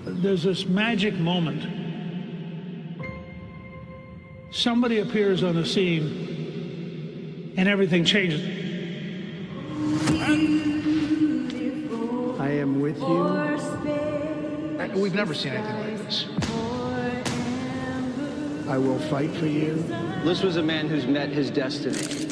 There's this magic moment. Somebody appears on the scene and everything changes. I am with you. We've never seen anything like this. I will fight for you. This was a man who's met his destiny.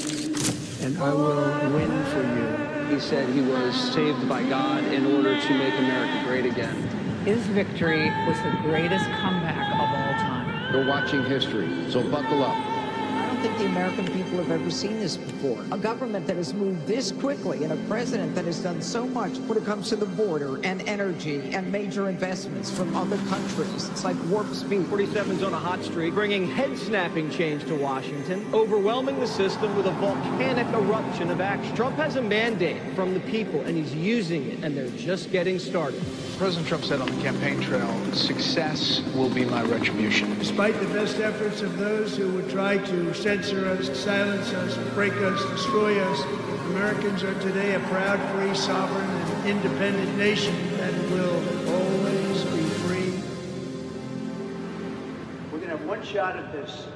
And I will win for you. He said he was saved by God in order to make America great again. His victory was the greatest comeback of all time. You're watching history, so buckle up. I don't think the American people have ever seen this before. A government that has moved this quickly and a president that has done so much when it comes to the border and energy and major investments from other countries. It's like warp speed. 47's on a hot streak, bringing head-snapping change to Washington, overwhelming the system with a volcanic eruption of action. Trump has a mandate from the people, and he's using it, and they're just getting started. President Trump said on the campaign trail, success will be my retribution. Despite the best efforts of those who would try to censor us, silence us, break us, destroy us, Americans are today a proud, free, sovereign, and independent nation that will always be free. We're going to have one shot at this,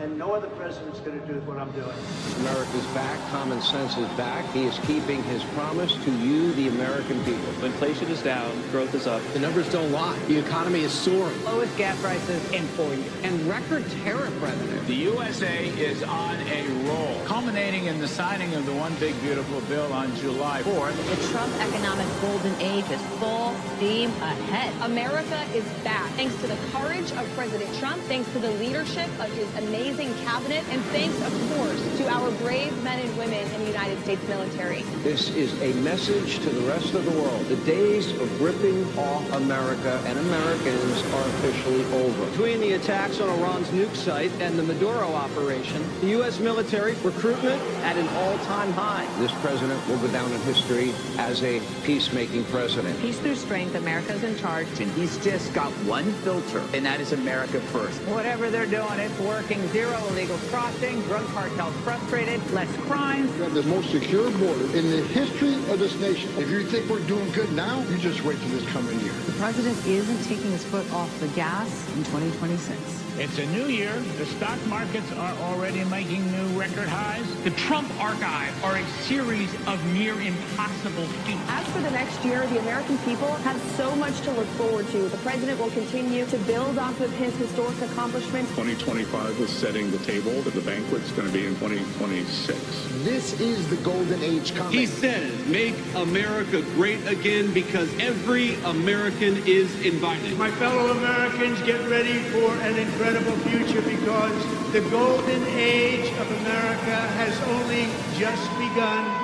and no other president's going to do what I'm doing. America's back, common sense is back. He is keeping his promise to you, the American people. Inflation is down, growth is up. The numbers don't lie. The economy is soaring. Lowest gas prices in 4 years. And record tariff revenue. The USA is on a roll, culminating in the signing of the One Big Beautiful Bill on July 4th. The Trump economic golden age is full steam ahead. America is back, thanks to the courage of President Trump, thanks to the leadership of his amazing cabinet, and thanks, of course, to our brave men and women in the United States military. This is a message to the rest of the world. The days of ripping off America and Americans are officially over. Between the attacks on Iran's nuke site and the Maduro operation, the U.S. military recruitment at an all-time high. This president will go down in history as a peacemaking president. Peace through strength. America's in charge. And he's just got one filter, and that is America first. Whatever they're doing, it's working. Zero illegal crossing, drug cartels frustrated, less crime. We have the most secure border in the history of this nation. If you think we're doing good now, you just wait till this coming year. The president isn't taking his foot off the gas in 2026. It's a new year. The stock markets are already making new record highs. The Trump archive are a series of near impossible feats. As for the next year, the American people have so much to look forward to. The president will continue to build off of his historic accomplishments. 2025 is setting the table, but the banquet's going to be in 2026. This is the golden age coming. He says, make America great again because every American is invited. My fellow Americans, get ready for an incredible future because the golden age of America has only just begun.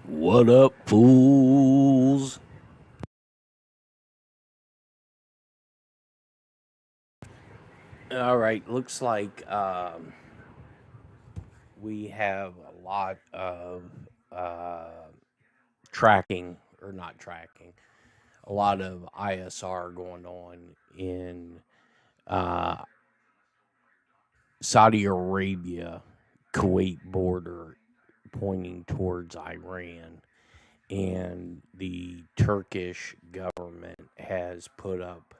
What up, fools? All right, looks like we have a lot of tracking, or not tracking, a lot of ISR going on in Saudi Arabia, Kuwait border, pointing towards Iran, and the Turkish government has put up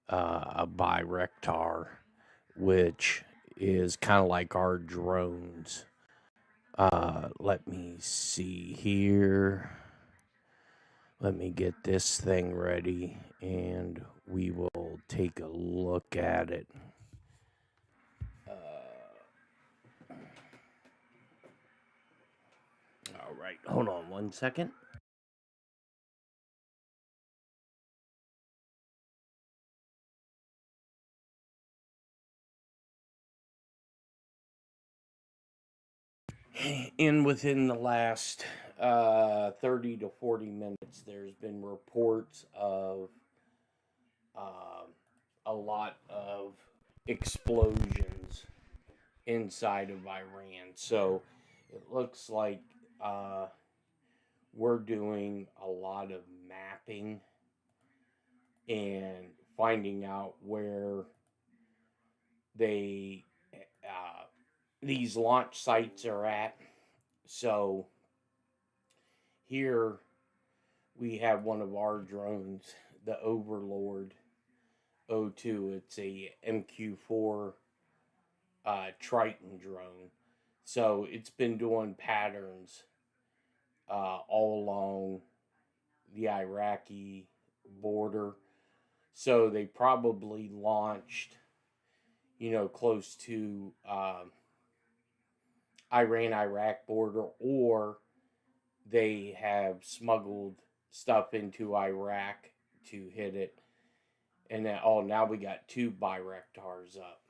a Bayraktar, which is kind of like our drones. Let me see here. Let me get this thing ready, and we will take a look at it. All right, hold on one second. And within the last 30 to 40 minutes, there's been reports of a lot of explosions inside of Iran. So it looks like we're doing a lot of mapping and finding out where they these launch sites are at. So here we have one of our drones, the Overlord 02. It's a MQ-4 Triton drone. So it's been doing patterns all along the Iraqi border. So they probably launched, close to Iran-Iraq border, or they have smuggled stuff into Iraq to hit it. And then, now we got 2 Bayraktars up.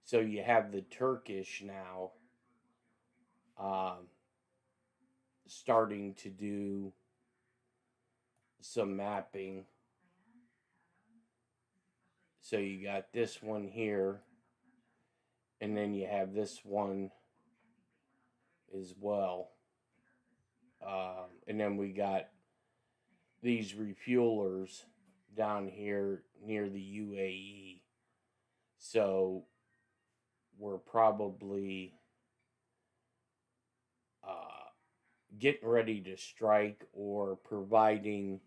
So you have the Turkish now starting to do some mapping. So you got this one here, and then you have this one as well. And then we got these refuelers down here near the UAE. So we're probably getting ready to strike or providing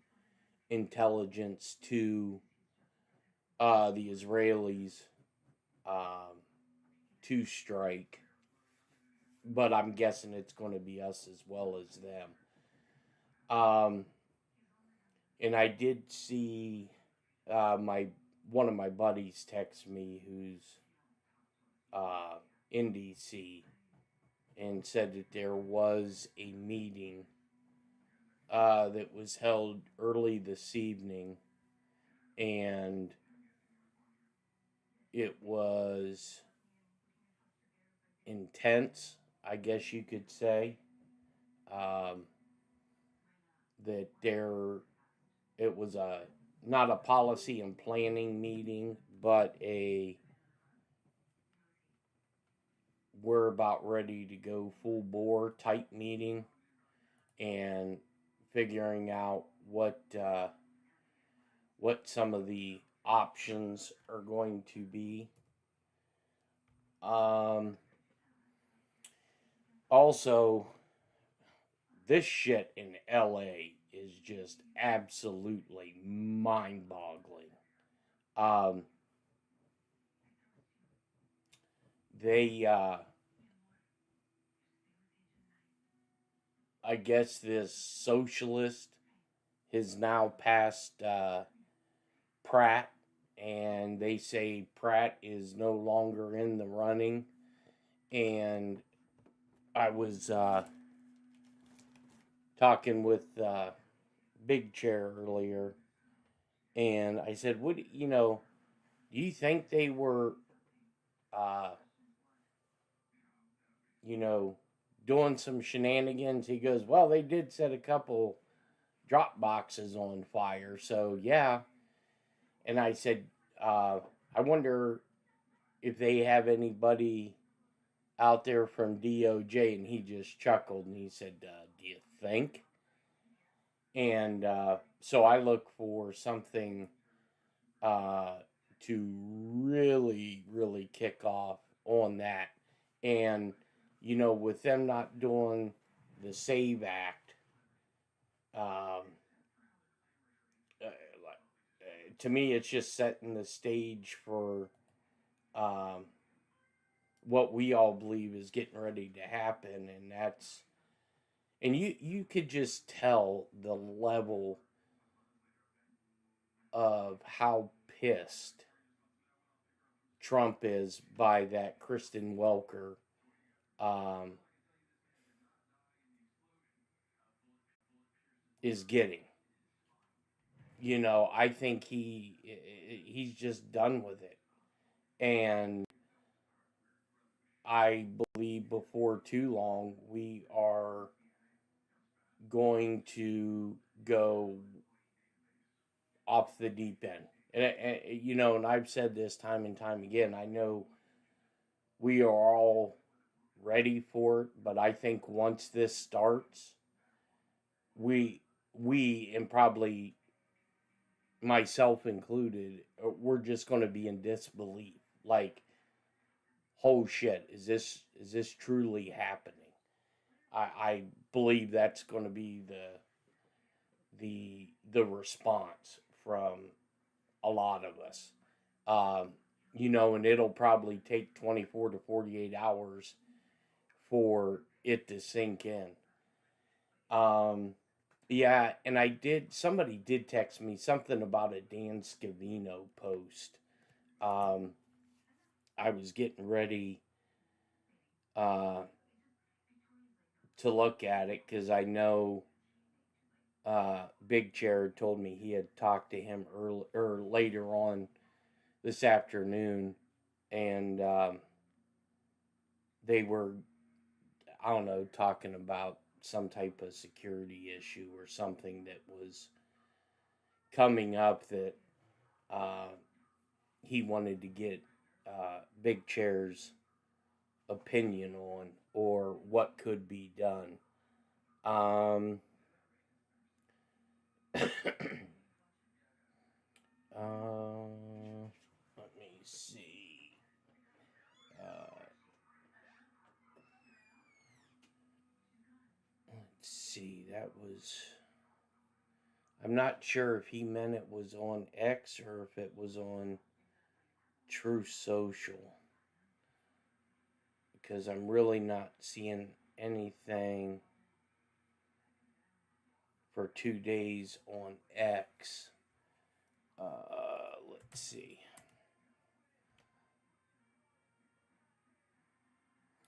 intelligence to the Israelis to strike. But I'm guessing it's going to be us as well as them. And I did see one of my buddies text me who's in DC and said that there was a meeting that was held early this evening, and it was intense, I guess you could say. That it was not a policy and planning meeting, but we're about ready to go full bore type meeting, and figuring out what some of the options are going to be. Also, this shit in LA is just absolutely mind-boggling. I guess this socialist has now passed Pratt, and they say Pratt is no longer in the running. And I was talking with Big Chair earlier, and I said, do you think they were, doing some shenanigans? He goes, well, they did set a couple drop boxes on fire, so yeah. And I said, I wonder if they have anybody out there from DOJ, and he just chuckled, and he said, do you think? And so I look for something to really, really kick off on that. And, with them not doing the SAVE Act, to me, it's just setting the stage for what we all believe is getting ready to happen. And you could just tell the level of how pissed Trump is by that Kristen Welker is getting. I think he's just done with it. And I believe before too long we are going to go off the deep end. And you know, and I've said this time and time again. I know we are all ready for it, but I think once this starts, we and probably myself included, we're just going to be in disbelief. Like, oh shit, is this truly happening? I believe that's going to be the response from a lot of us. You know, and it'll probably take 24 to 48 hours for it to sink in. Yeah, and somebody did text me something about a Dan Scavino post. I was getting ready to look at it because I know Big Chair told me he had talked to him early or later on this afternoon, and they were, I don't know, talking about some type of security issue or something that was coming up that he wanted to get Big Chair's opinion on or what could be done. Let me see. Let's see. That was. I'm not sure if he meant it was on X or if it was on True Social. Because I'm really not seeing anything for 2 days on X. Let's see.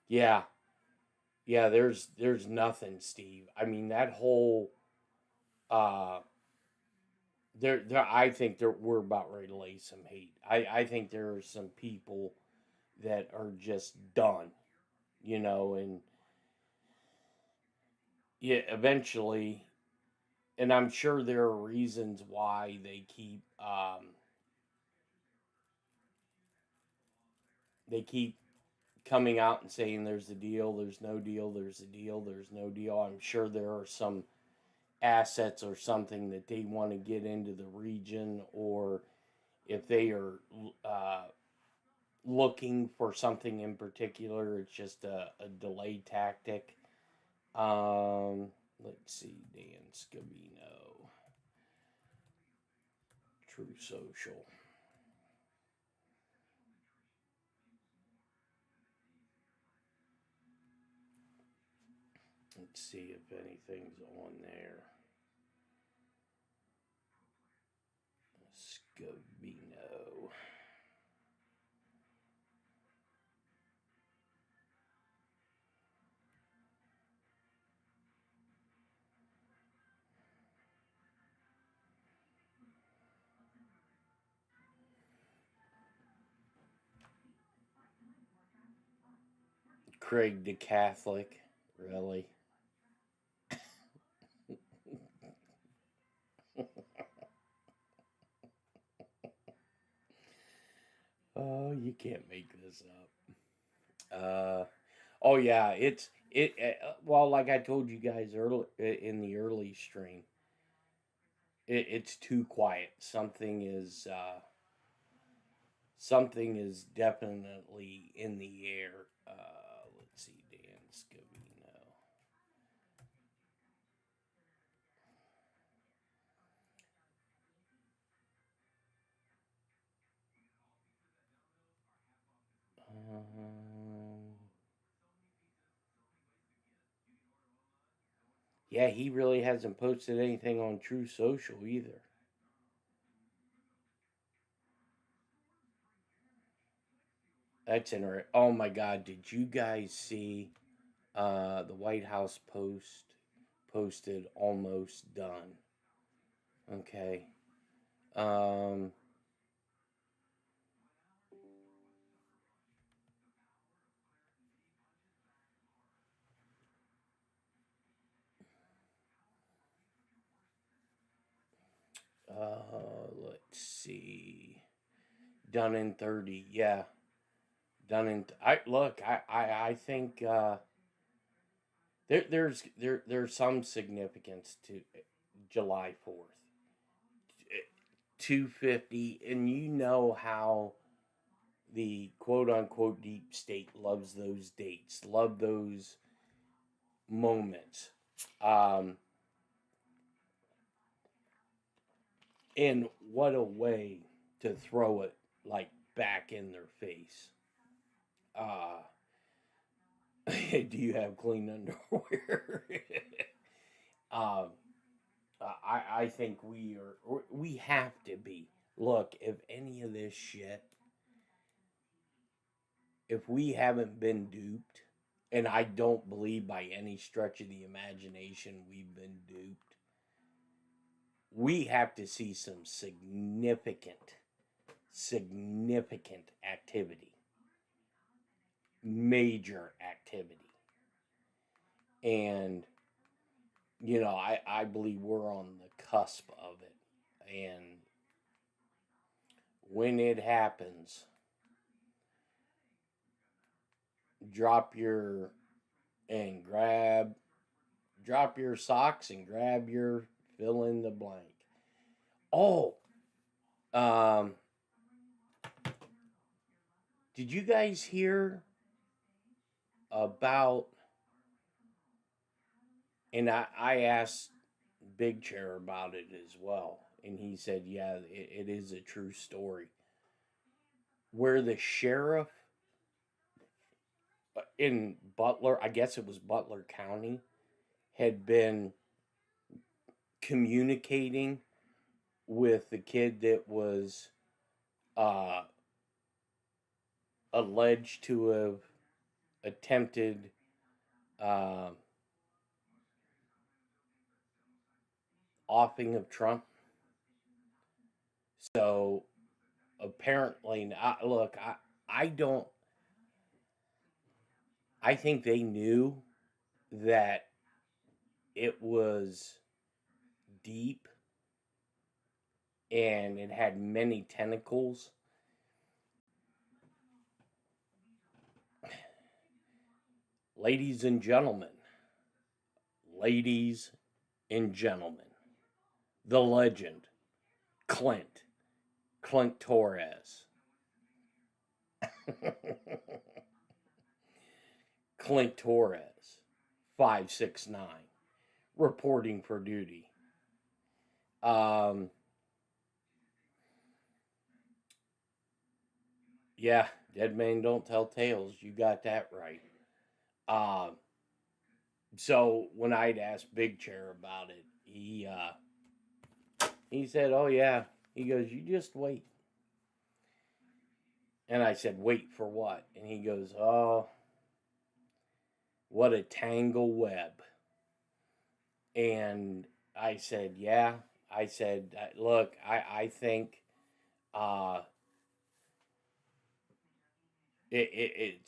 Yeah. Yeah, there's nothing, Steve. I mean, that whole there I think we're about ready to lay some hate. I think there are some people that are just done, you know, and yeah, eventually, and I'm sure there are reasons why they keep coming out and saying there's a deal, there's no deal, there's a deal, there's no deal. I'm sure there are some assets or something that they want to get into the region, or if they are looking for something in particular, it's just a delay tactic. Let's see, Dan Scavino, True Social. Let's see if anything's on there. Scavino. Craig the Catholic, really? Oh, you can't make this up. Oh yeah, well, like I told you guys early in the early stream, it's too quiet. Something is definitely in the air. Let's see, Dan Scavino. Yeah, he really hasn't posted anything on True Social either. That's interesting. Oh my God, did you guys see the White House posted almost done? Okay. Um, Let's see. Done in 30. Yeah. Done in. I think there's some significance to July 4th. 250, and you know how the quote unquote deep state loves those dates, love those moments. And what a way to throw it like back in their face. Do you have clean underwear? I think we have to be. Look, if any of this shit, if we haven't been duped, and I don't believe by any stretch of the imagination we've been duped, we have to see some significant activity. Major activity. And, I believe we're on the cusp of it. And when it happens, drop your socks and grab your fill in the blank. Oh, did you guys hear about, and I asked Big Chair about it as well, and he said, yeah, it is a true story, where the sheriff in Butler, I guess it was Butler County, had been communicating with the kid that was alleged to have attempted offing of Trump. So apparently, I think they knew that it was deep and it had many tentacles. Ladies and gentlemen, the legend, Clint Torres. Clint Torres, 569, reporting for duty. Yeah, dead man don't tell tales. You got that right. So when I'd asked Big Chair about it, he said, "Oh yeah." He goes, "You just wait." And I said, "Wait for what?" And he goes, "Oh, what a tangle web." And I said, "Yeah." I said, "Look, I think it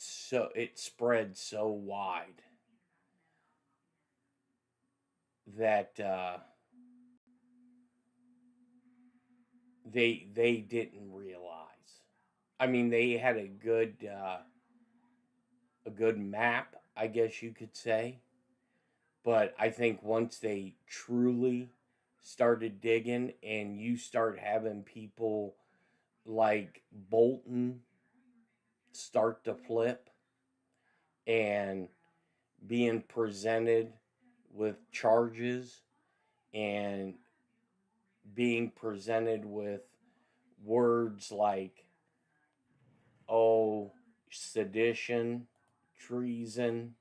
spread so wide that they didn't realize. I mean, they had a good map, I guess you could say. But I think once they truly started digging, and you start having people like Bolton start to flip and being presented with charges and being presented with words like, sedition, treason,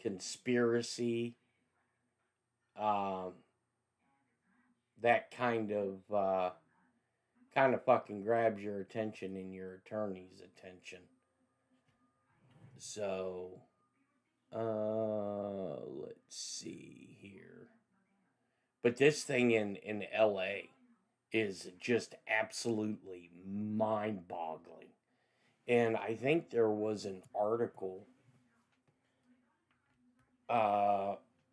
conspiracy, that kind of fucking grabs your attention and your attorney's attention. So, let's see here. But this thing in LA is just absolutely mind-boggling. And I think there was an article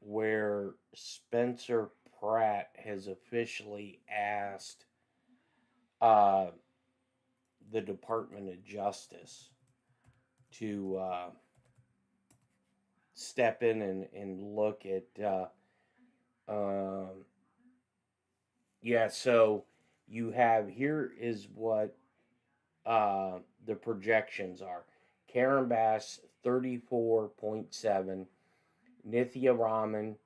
where Spencer Pratt has officially asked the Department of Justice to step in and look at. Yeah, so you have here is what the projections are. Karen Bass 34.7, Nithya Raman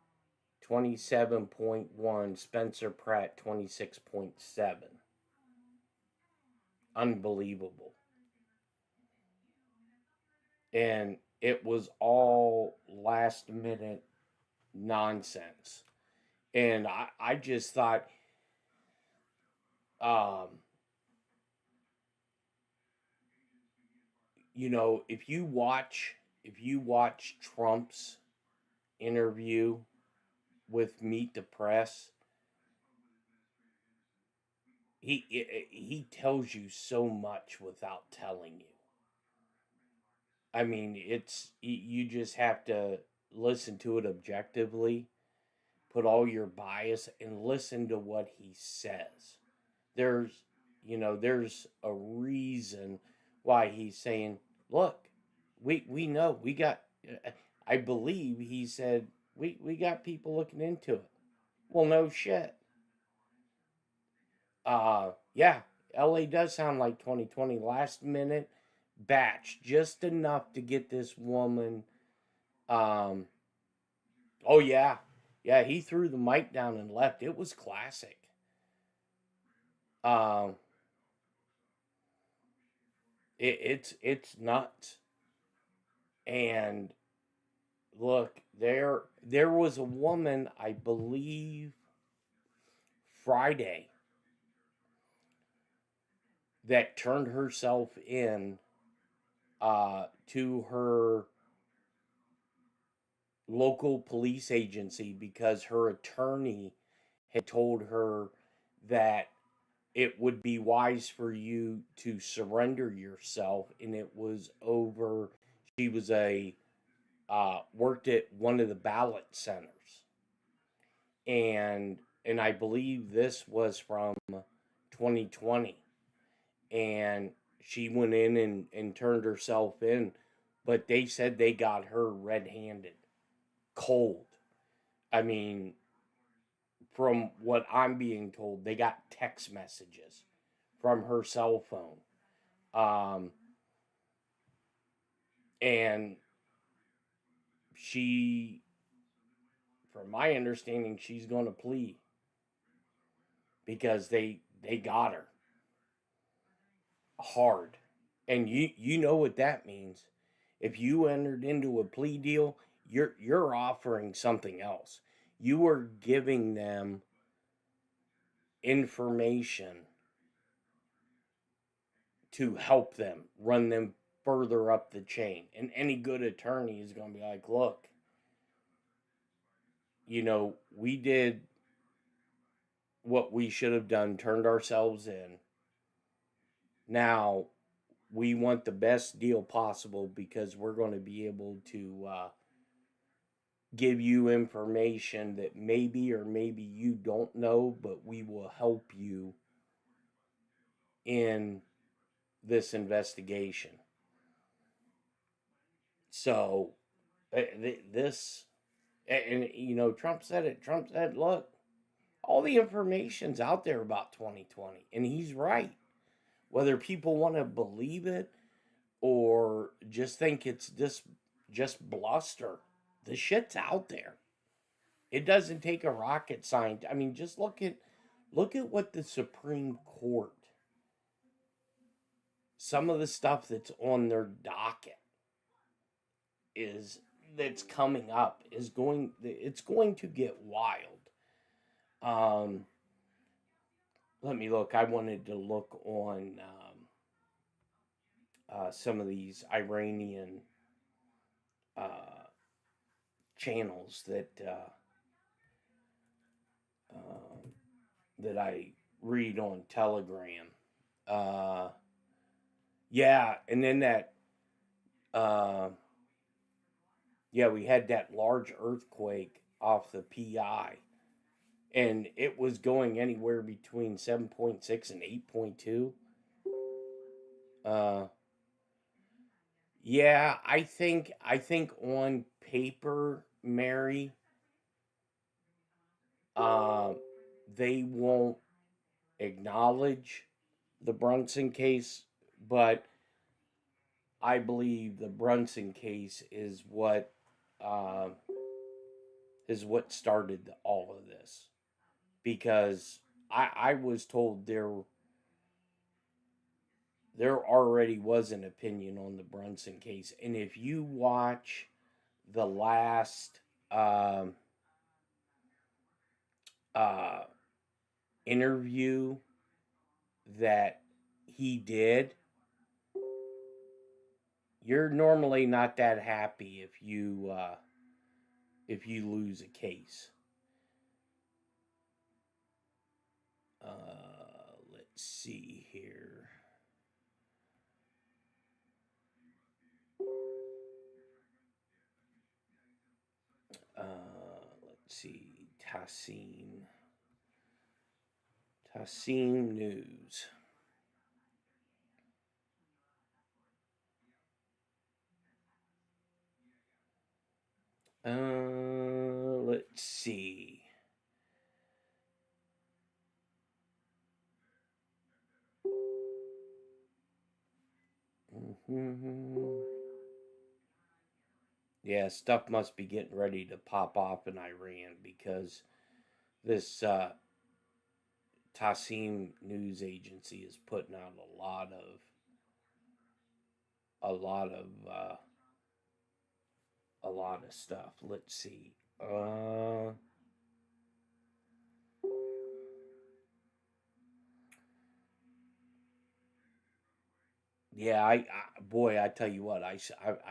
27.1, Spencer Pratt 26.7. Unbelievable. And it was all last minute nonsense. And I just thought, you know, if you watch Trump's interview with Meet the Press, he tells you so much without telling you. I mean, it's you just have to listen to it objectively, put all your bias, and listen to what he says. There's, there's a reason why he's saying, look, we know we got. I believe he said we got people looking into it. Well, no shit. Yeah, LA does sound like 2020. Last minute batch, just enough to get this woman. Oh yeah, he threw the mic down and left. It was classic. It's nuts. And look, there was a woman, I believe, Friday, that turned herself in to her local police agency because her attorney had told her that it would be wise for you to surrender yourself, and it was over. She was worked at one of the ballot centers, and I believe this was from 2020, and she went in and turned herself in, but they said they got her red-handed, cold. I mean, from what I'm being told, they got text messages from her cell phone. And she, from my understanding, she's going to plead because they got her hard. And you know what that means. If you entered into a plea deal, you're offering something else. You are giving them information to help them, run them further up the chain. And any good attorney is going to be like, look, we did what we should have done, turned ourselves in. Now, we want the best deal possible because we're going to be able to give you information that maybe or maybe you don't know, but we will help you in this investigation. So, this, and Trump said it. Trump said, look, all the information's out there about 2020, and he's right. Whether people want to believe it or just think it's just bluster, the shit's out there. It doesn't take a rocket scientist. I mean, just look at what the Supreme Court, some of the stuff that's on their docket that's coming up it's going to get wild. Let me look. I wanted to look on some of these Iranian channels that I read on Telegram. Yeah, and then that we had that large earthquake off the PI, And it was going anywhere between 7.6 and 8.2. Yeah, I think on paper, Mary, they won't acknowledge the Brunson case, but I believe the Brunson case is what started all of this, because I was told there already was an opinion on the Brunson case, and if you watch the last interview that he did, you're normally not that happy if you lose a case. Let's see here. Let's see. Tassim News. Let's see. Yeah, stuff must be getting ready to pop off in Iran, because this Tassim News Agency is putting out a lot of stuff. Let's see. Yeah, I tell you what, I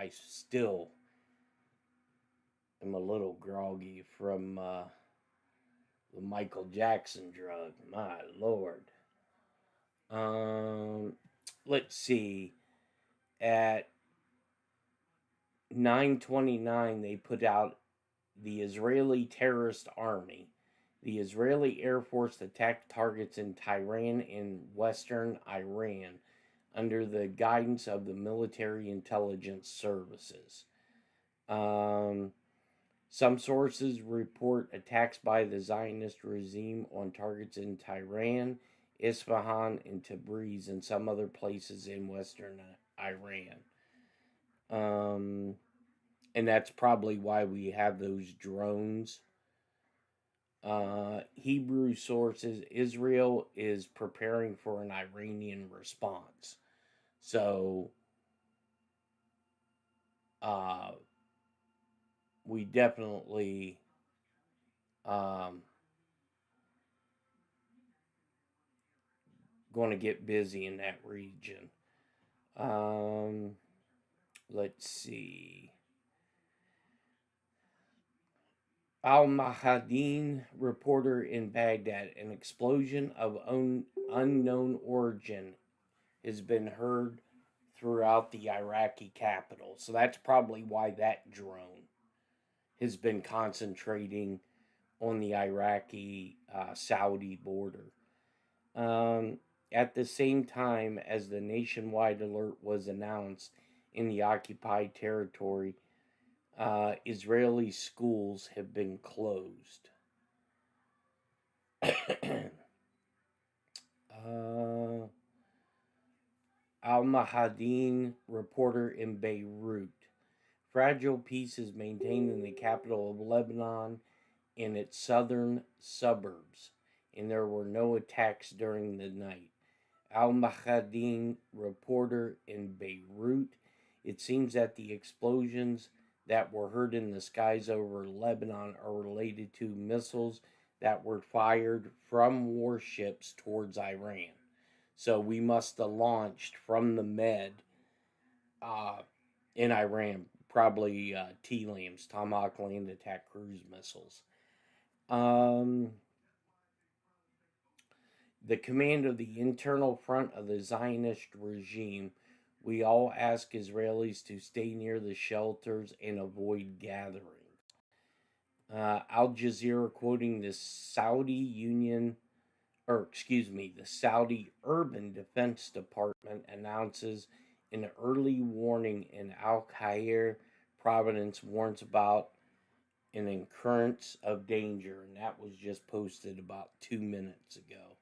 still am a little groggy from the Michael Jackson drug. My Lord. Let's see. At 9:29, they put out the Israeli terrorist army. The Israeli Air Force attacked targets in Tehran and western Iran under the guidance of the military intelligence services. Some sources report attacks by the Zionist regime on targets in Tehran, Isfahan, and Tabriz, and some other places in western Iran. And that's probably why we have those drones. Hebrew sources, Israel is preparing for an Iranian response. So, we definitely going to get busy in that region. Let's see. Al-Mahadin reporter in Baghdad, an explosion of unknown origin has been heard throughout the Iraqi capital. So that's probably why that drone has been concentrating on the Iraqi-Saudi border. At the same time as the nationwide alert was announced in the occupied territory, Israeli schools have been closed. Al-Mahadin reporter in Beirut. Fragile peace is maintained in the capital of Lebanon in its southern suburbs, and there were no attacks during the night. Al-Mahadin reporter in Beirut. It seems that the explosions that were heard in the skies over Lebanon are related to missiles that were fired from warships towards Iran. So we must have launched from the Med in Iran, probably TLAMs, Tomahawk Land Attack Cruise Missiles. The command of the internal front of the Zionist regime. We all ask Israelis to stay near the shelters and avoid gatherings. Al Jazeera quoting the the Saudi Urban Defense Department announces an early warning in Al Khair province, warns about an occurrence of danger, and that was just posted about 2 minutes ago.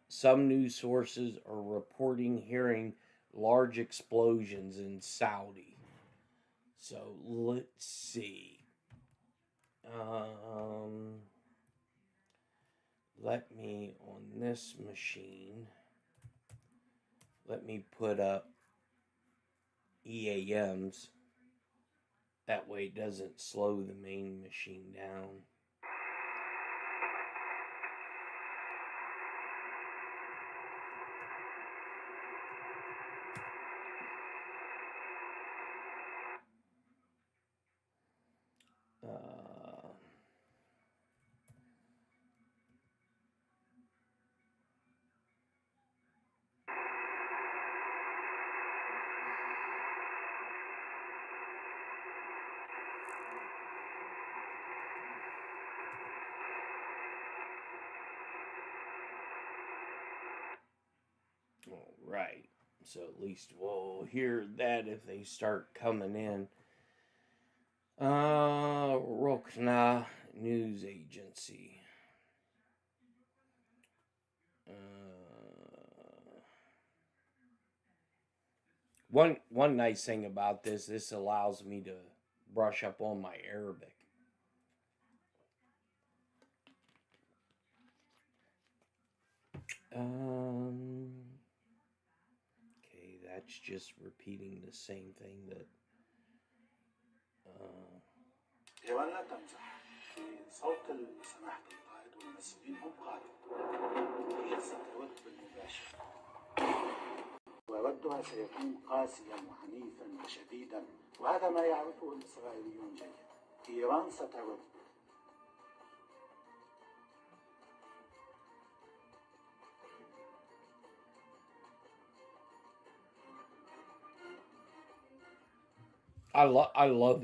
Some news sources are reporting hearing large explosions in Saudi. So let's see. Let me, on this machine, let me put up EAMs. That way it doesn't slow the main machine down. All right. So at least we'll hear that if they start coming in. Rokna News Agency. One nice thing about this allows me to brush up on my Arabic. Okay, that's just repeating the same thing that. لا تمزح في صوت سماحة القائد والمسؤولين هم قادة هي ستود بالمباشر وودها سيكون قاسيا وعنيفا وشديدا وهذا ما يعرفه الإسرائيليون جيدا إيران ستود I love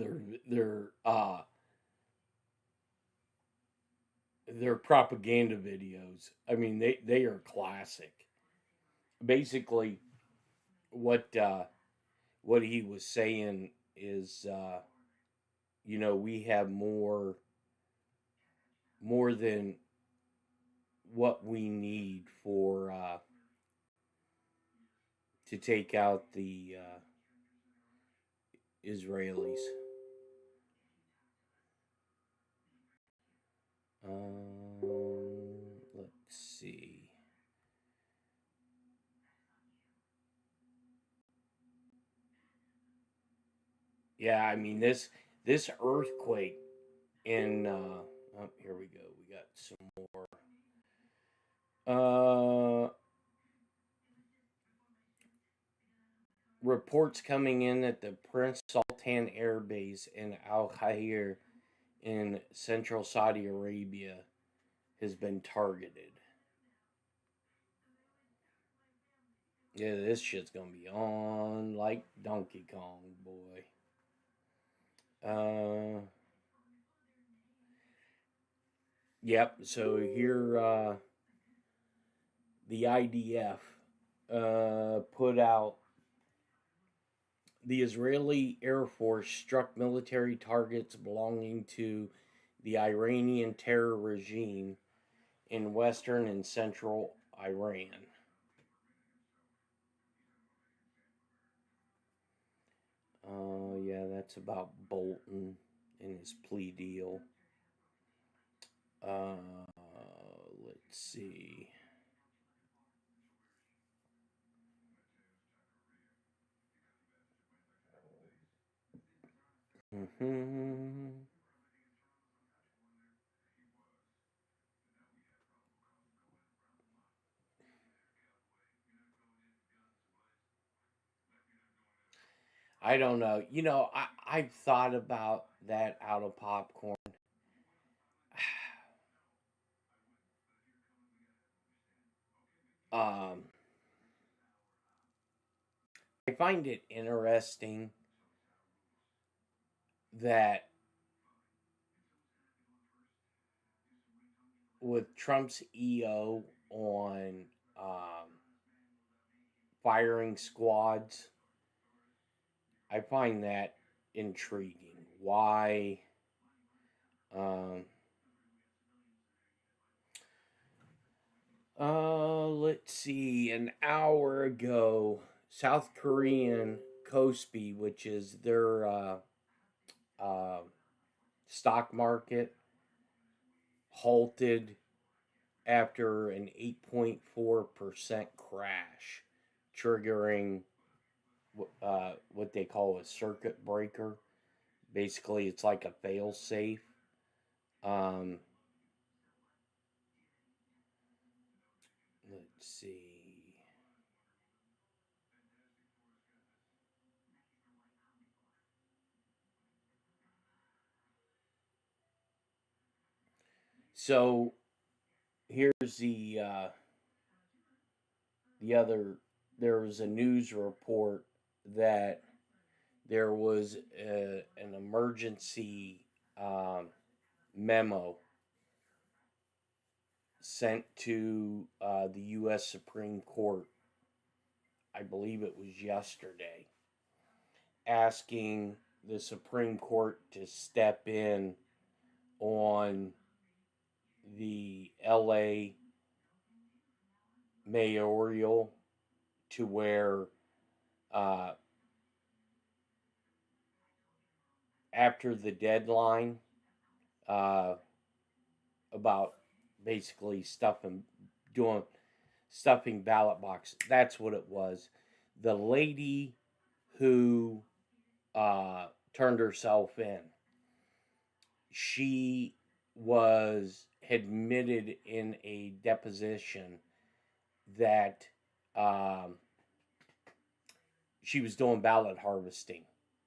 their propaganda videos. I mean, they are classic. Basically, what he was saying is, we have more than what we need for to take out the Israelis. Let's see. Yeah, I mean this earthquake in here we go. We got some more. Reports coming in that the Prince Sultan Air Base in Al Khair in central Saudi Arabia has been targeted. Yeah, this shit's gonna be on like Donkey Kong, boy. Yep, so here the IDF put out the Israeli Air Force struck military targets belonging to the Iranian terror regime in western and central Iran. Yeah, that's about Bolton and his plea deal. Let's see. I don't know. I've thought about that out of popcorn. I find it interesting that with Trump's EO on firing squads, I find that intriguing. Why? Let's see. An hour ago, South Korean Kospi, which is their stock market, halted after an 8.4% crash, triggering what they call a circuit breaker. Basically, it's like a fail safe. Let's see. So here's the other. There was a news report that there was an emergency memo sent to the U.S. Supreme Court. I believe it was yesterday, asking the Supreme Court to step in on the LA mayoral, to where after the deadline about basically stuffing ballot boxes. That's what it was. The lady who turned herself in, she was admitted in a deposition that she was doing ballot harvesting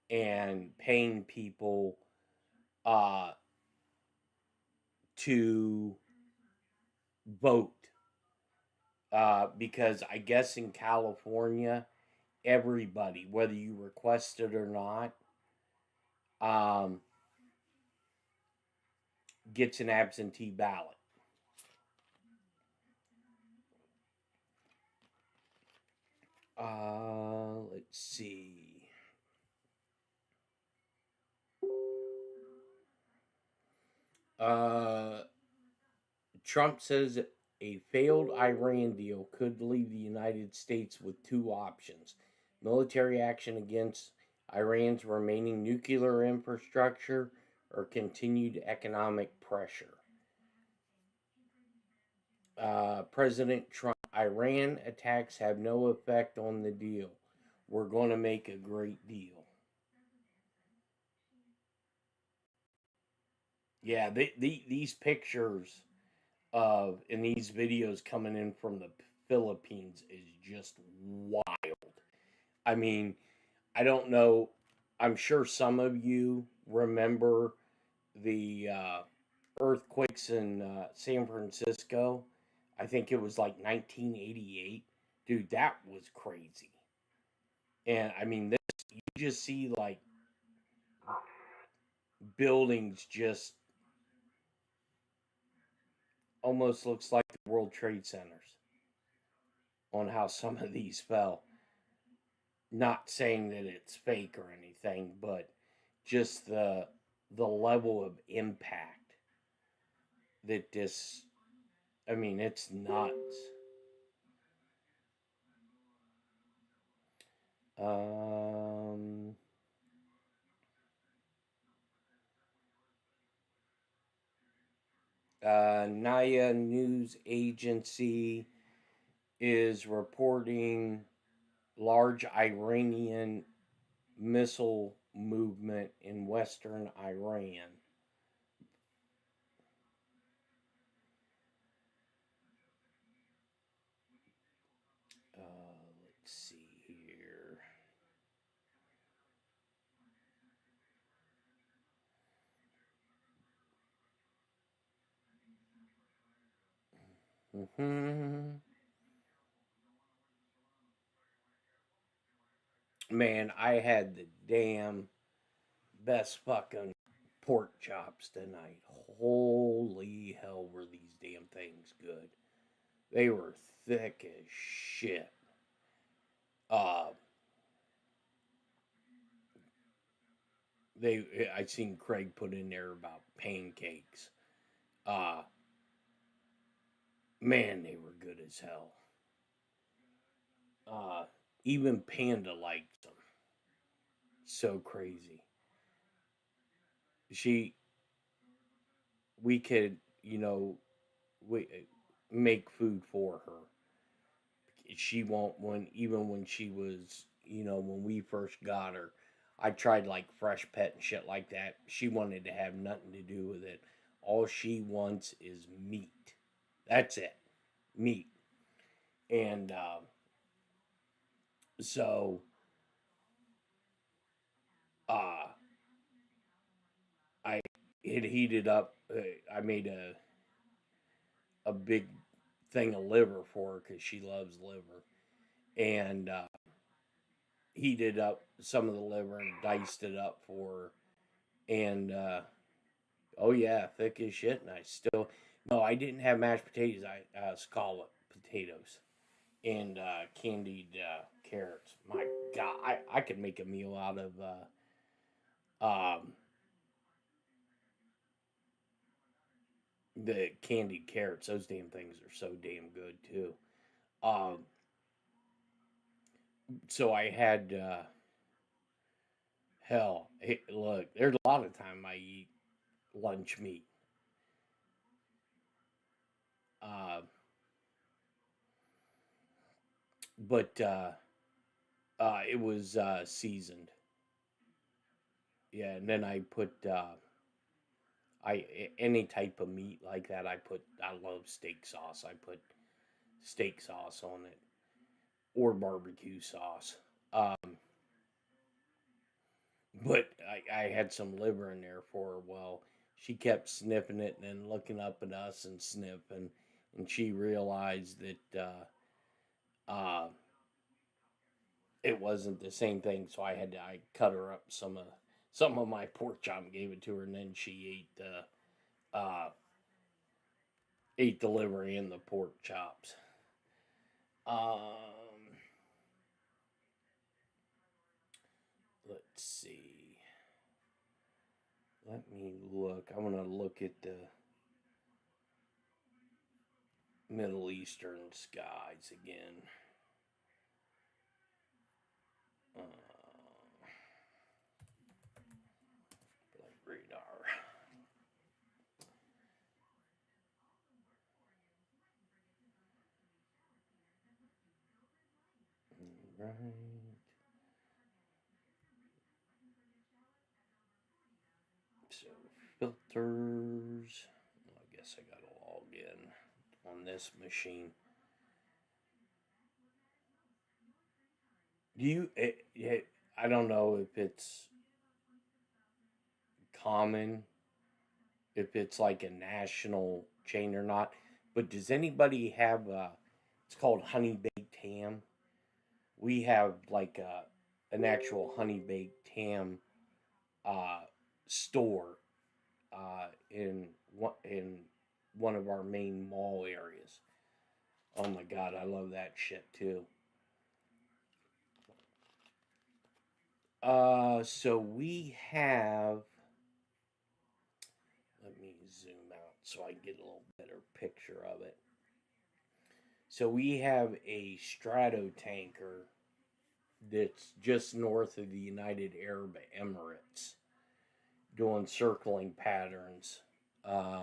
and paying people to vote. Because I guess in California, everybody, whether you request it or not, gets an absentee ballot. Let's see. Trump says a failed Iran deal could leave the United States with two options: military action against Iran's remaining nuclear infrastructure, or continued economic pressure. President Trump, Iran attacks have no effect on the deal. We're going to make a great deal. Yeah, these pictures and these videos coming in from the Philippines is just wild. I mean, I don't know. I'm sure some of you remember the earthquakes in San Francisco. I think it was like 1988. Dude, that was crazy. And I mean, this, you just see like buildings just almost looks like the World Trade Centers on how some of these fell. Not saying that it's fake or anything, but just the level of impact that this, I mean, it's nuts. Naya News Agency is reporting large Iranian missile movement in western Iran. Let's see here. Man, I had the damn best fucking pork chops tonight. Holy hell, were these damn things good. They were thick as shit. I seen Craig put in there about pancakes. Man, they were good as hell. Even Panda likes them. So crazy. We could, we make food for her. She won't even when she was, when we first got her, I tried like fresh pet and shit like that. She wanted to have nothing to do with it. All she wants is meat. That's it. Meat. And so I it heated up. I made a big thing of liver for her because she loves liver, and heated up some of the liver and diced it up for her. And oh yeah, thick as shit. And I still no, I didn't have mashed potatoes. I scallop potatoes and candied carrots. My God, I could make a meal out of the candied carrots. Those damn things are so damn good too. So I had hell. Hey, look, there's a lot of time I eat lunch meat. But it was seasoned. Yeah, and then I put any type of meat like that. I love steak sauce. I put steak sauce on it or barbecue sauce. But I had some liver in there for her. Well, she kept sniffing it and then looking up at us and sniffing, and she realized that it wasn't the same thing. So I cut her up some of my pork chop and gave it to her, and then she ate the liver and the pork chops. Let's see. Let me look. I'm gonna look at the Middle Eastern skies again. Like radar. Right. So filters. Well, I guess I gotta log in on this machine. I don't know if it's common, if it's like a national chain or not, but does anybody have it's called honey baked ham? We have like an actual honey baked ham store in one of our main mall areas. Oh my God, I love that shit too. So we have. Let me zoom out so I get a little better picture of it. So we have a strato tanker that's just north of the United Arab Emirates doing circling patterns. And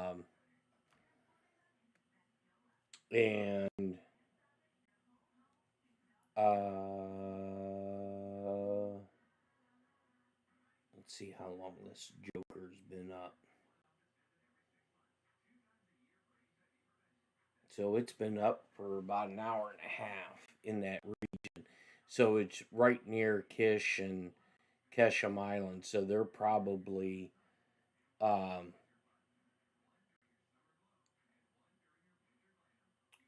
let's see how long this Joker's been up. So it's been up for about an hour and a half in that region. So it's right near Kish and Kesham Island. So they're probably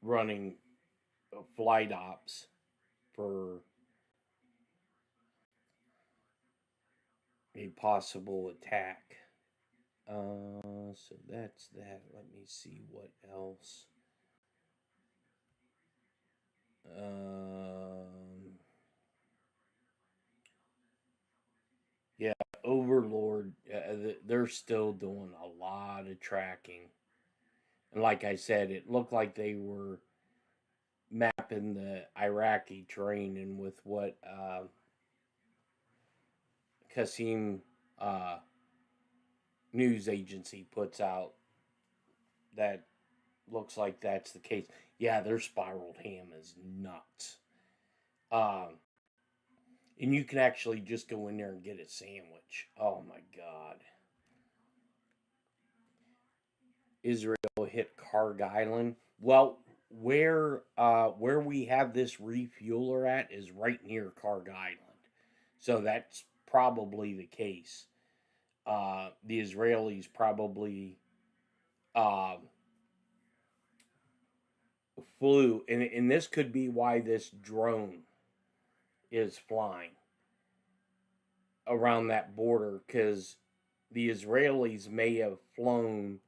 running flight ops for a possible attack So that's that. Let me see what else. Yeah, Overlord, they're still doing a lot of tracking. And like I said, it looked like they were mapping the Iraqi terrain, and with what Qasim news agency puts out, that looks like that's the case. Yeah, their spiraled ham is nuts. And you can actually just go in there and get a sandwich. Oh my God. Israel hit Karg Island. Well, where we have this refueler at is right near Karg Island. So that's probably the case. The Israelis probably flew, and this could be why this drone is flying around that border, because the Israelis may have flown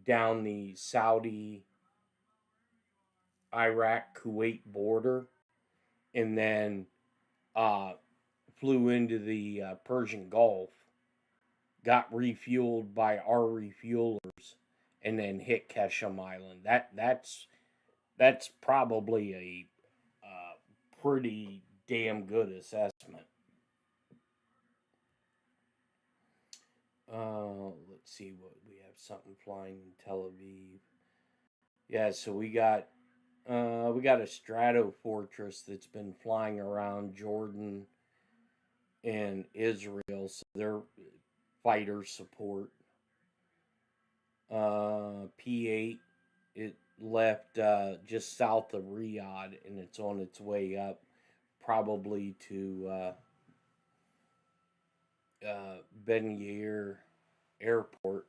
down the Saudi, Iraq, Kuwait border, and then flew into the Persian Gulf, got refueled by our refuelers, and then hit Keshem Island. That's probably a pretty damn good assessment. Let's see what we have. Something flying in Tel Aviv. Yeah, so we got a Strato Fortress that's been flying around Jordan and Israel, so they're fighter support. P8, it left just south of Riyadh, and it's on its way up, probably to Ben Yair Airport.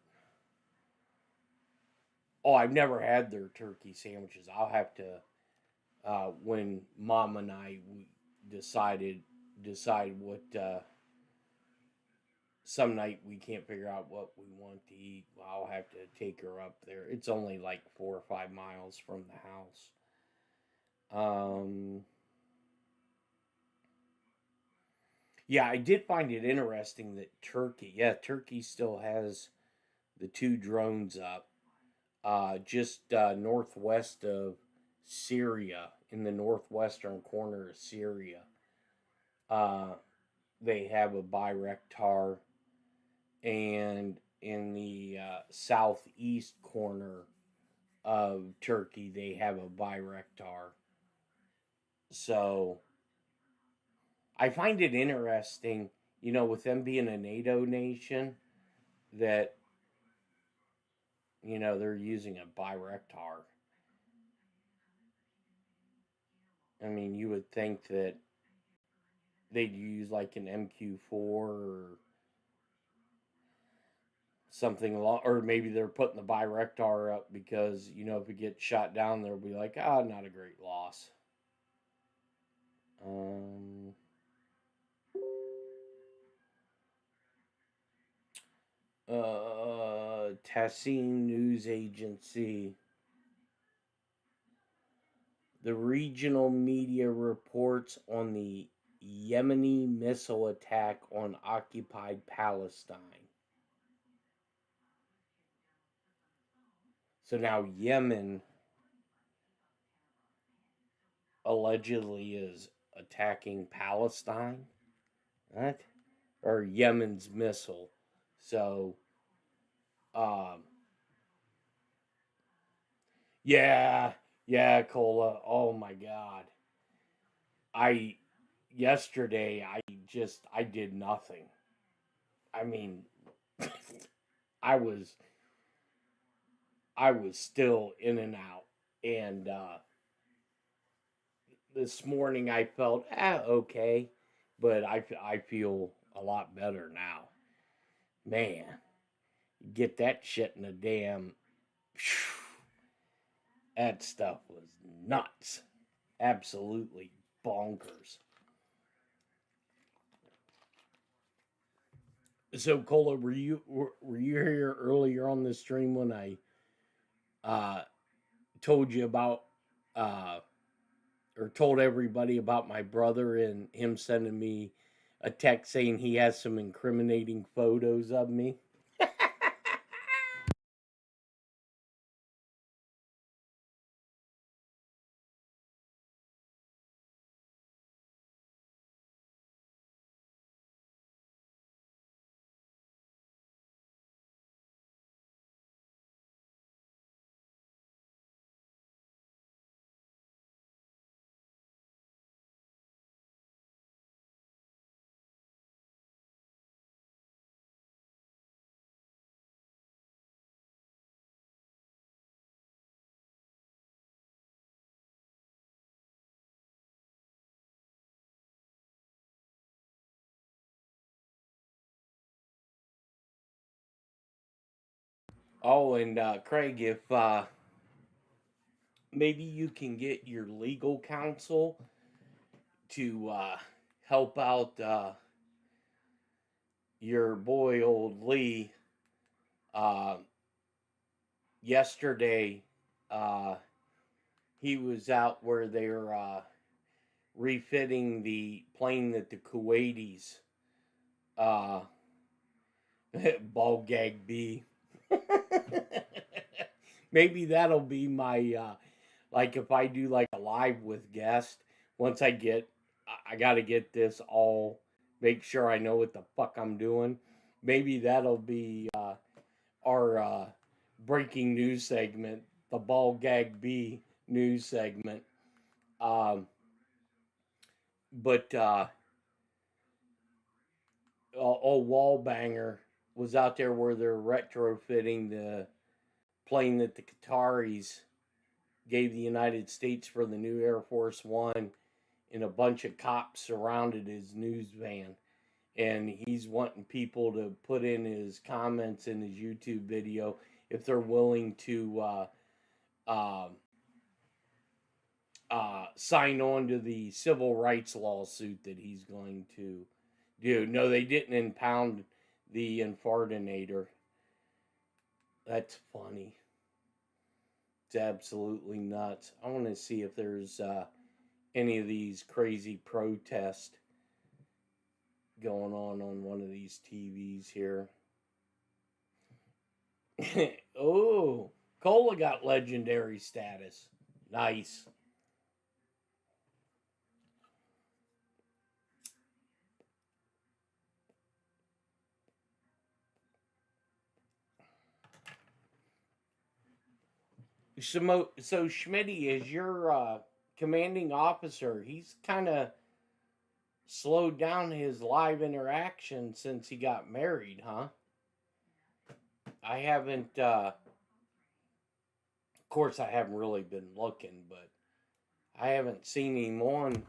Oh, I've never had their turkey sandwiches. I'll have to, when Mom and I decide what, some night we can't figure out what we want to eat, I'll have to take her up there. It's only like 4 or 5 miles from the house. Yeah, I did find it interesting that Turkey still has the 2 drones up. Just northwest of Syria, in the northwestern corner of Syria. They have a Bayraktar, and in the southeast corner of Turkey, they have a Bayraktar. So I find it interesting, with them being a NATO nation, that they're using a Bayraktar. I mean, you would think that they'd use like an MQ4 or something along, or maybe they're putting the Bayraktar up because, if it gets shot down, they'll be like, not a great loss. Tassim News Agency. The regional media reports on the Yemeni missile attack on occupied Palestine. So now Yemen allegedly is attacking Palestine. What? Or Yemen's missile. So, yeah, Cola. Oh my God. Yesterday, I did nothing. I mean, I was still in and out. And, this morning I felt, okay. But I feel a lot better now. Man, get that shit in a damn... That stuff was nuts. Absolutely bonkers. So, Cola, were you here earlier on the the stream when I told you about or told everybody about my brother and him sending me a text saying he has some incriminating photos of me? Oh, and Craig, if maybe you can get your legal counsel to help out your boy old Lee. Yesterday, he was out where they're refitting the plane that the Kuwaitis uh, ball gag B. Maybe that'll be my like if I do like a live with guest. Once I gotta get this all, make sure I know what the fuck I'm doing. Maybe that'll be our breaking news segment, the ball gag B news segment. But old Wallbanger was out there where they're retrofitting the plane that the Qataris gave the United States for the new Air Force One, and a bunch of cops surrounded his news van. And he's wanting people to put in his comments in his YouTube video if they're willing to sign on to the civil rights lawsuit that he's going to do. No, they didn't impound the Infardinator. That's funny. It's absolutely nuts. I want to see if there's any of these crazy protests going on one of these TVs here. Oh, Cola got legendary status. Nice. So Schmitty is your commanding officer. He's kind of slowed down his live interaction since he got married, huh? I haven't, of course, I haven't really been looking, but I haven't seen him on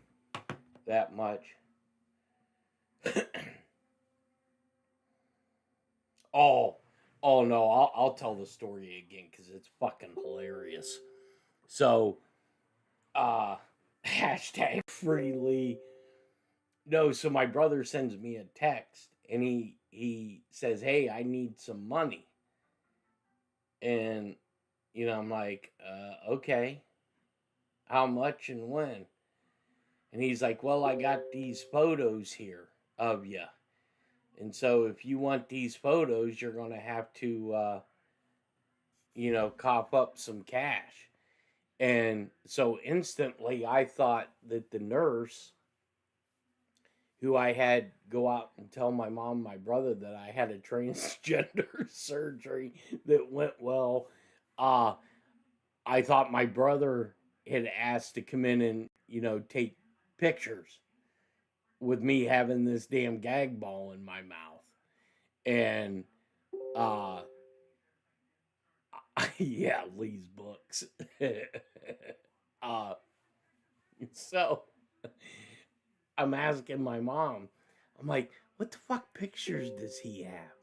that much. Oh no, I'll tell the story again because it's fucking hilarious. So, hashtag freely. No, so my brother sends me a text and he says, "Hey, I need some money." And I'm like, okay, how much and when? And he's like, "Well, I got these photos here of you. And so if you want these photos, you're going to have to, cough up some cash." And so instantly I thought that the nurse who I had go out and tell my mom and my brother that I had a transgender surgery that went well, I thought my brother had asked to come in and, take pictures with me having this damn gag ball in my mouth. And yeah, Lee's books. So I'm asking my mom, I'm like, what the fuck pictures does he have?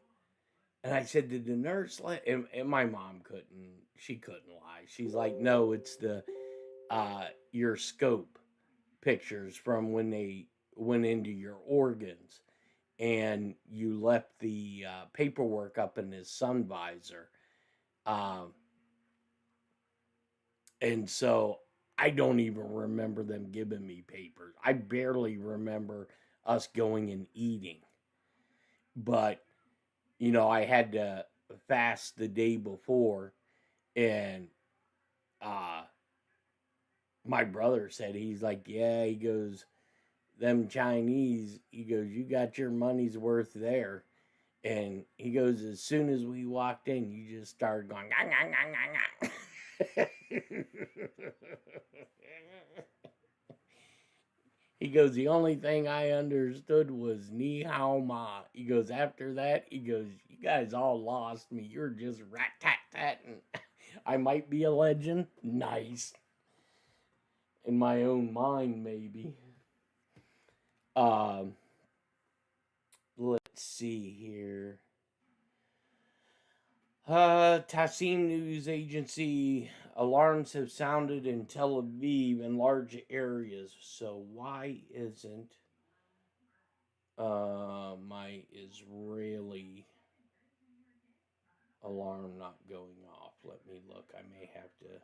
And I said, did the nurse let, and my mom she couldn't lie. She's like, no, it's the your scope pictures from when they went into your organs and you left the paperwork up in his sun visor. And so I don't even remember them giving me papers. I barely remember us going and eating. But, you know, I had to fast the day before, and my brother said, he's like, yeah, he goes, them Chinese, he goes, you got your money's worth there. And he goes, as soon as we walked in, you just started going, gang, gang, gang, gang, gang. He goes, the only thing I understood was ni hao ma. He goes, after that, he goes, you guys all lost me. You're just rat tat tat. And I might be a legend. Nice. In my own mind, maybe. Let's see here. Tassim News Agency, alarms have sounded in Tel Aviv in large areas. So why isn't my Israeli alarm not going off? Let me look. I may have to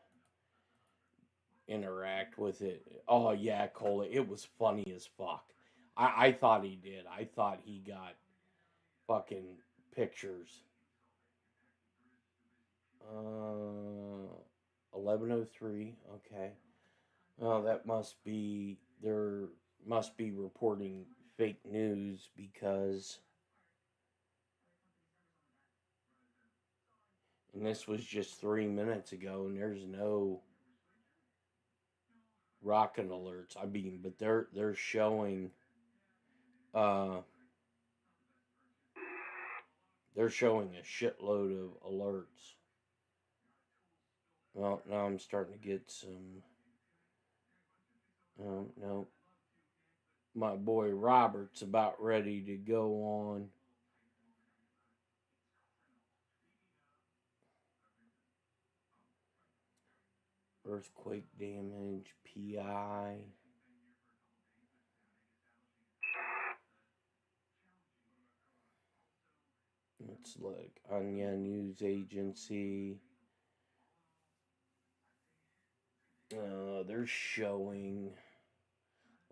interact with it. Oh yeah, Cole, it was funny as fuck. I thought he did. I thought he got fucking pictures. 11:03. Okay. Oh, that must be, there must be reporting fake news, because, and this was just 3 minutes ago, and there's no rocket alerts. I mean, but they're showing they're showing a shitload of alerts. Well, now I'm starting to get some. No, my boy Robert's about ready to go on. Earthquake damage, PI. It's like Anya News Agency. They're showing.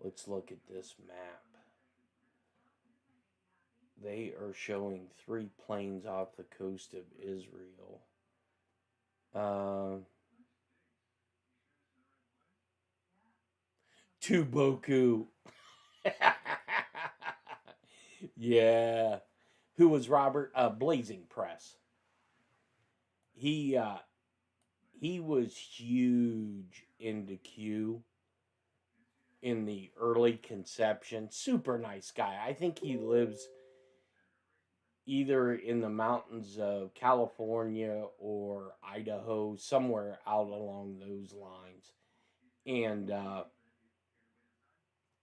Let's look at this map. They are showing 3 planes off the coast of Israel. To Boku. Yeah. Who was Robert? Blazing Press. He was huge into Q in the early conception. Super nice guy. I think he lives either in the mountains of California or Idaho, somewhere out along those lines. And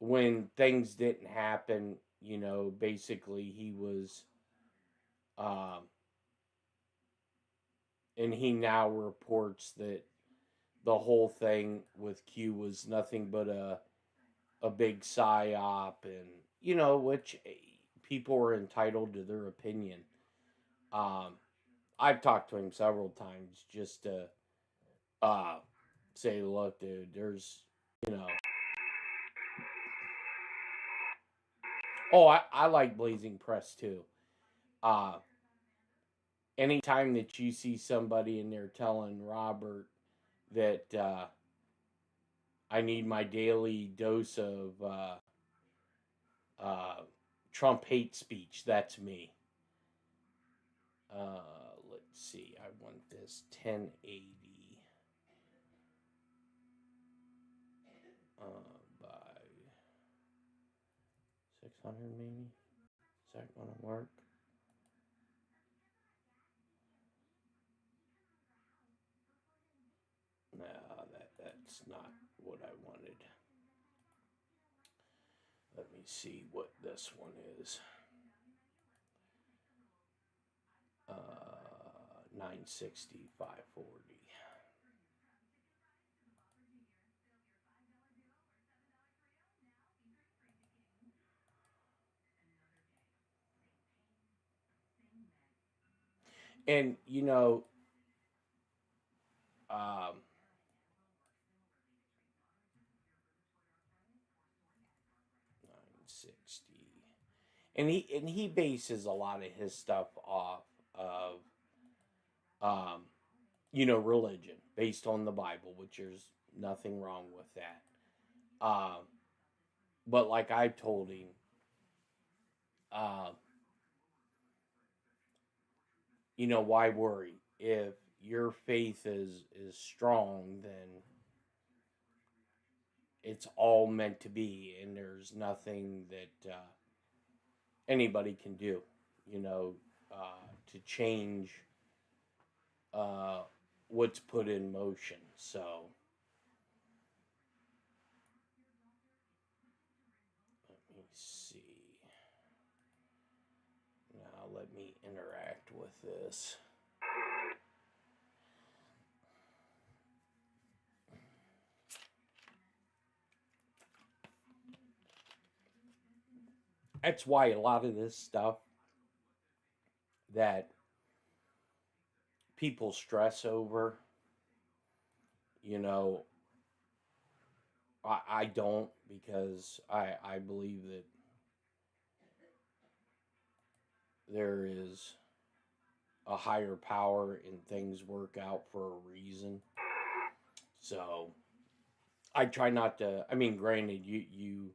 when things didn't happen, you know, basically he was, and he now reports that the whole thing with Q was nothing but a big psyop, and you know, which people are entitled to their opinion. I've talked to him several times just to say, look, dude, there's, you know. Oh, I like Blazing Press too. Anytime that you see somebody in there telling Robert that I need my daily dose of Trump hate speech, that's me. Let's see. I want this 1080 by 600 maybe. Is that gonna work? No, that's not what I wanted. Let me see what this one is. 960, 540. And, you know, $960. And he bases a lot of his stuff off of religion, based on the Bible, which there's nothing wrong with that. But like I told him, why worry? If your faith is strong, then it's all meant to be, and there's nothing that anybody can do, to change what's put in motion. So let me see. Now let me interact with this. That's why a lot of this stuff that people stress over, I don't, because I believe that there is a higher power and things work out for a reason. So I try not to. I mean, granted, you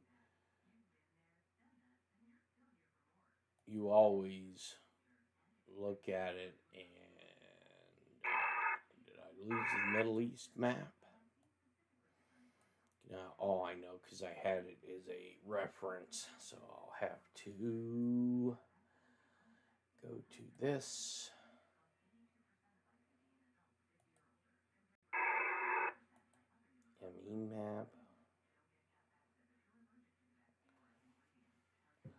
always look at it, and did I lose the Middle East map? All I know, because I had it, is a reference, so I'll have to go to this. ME map.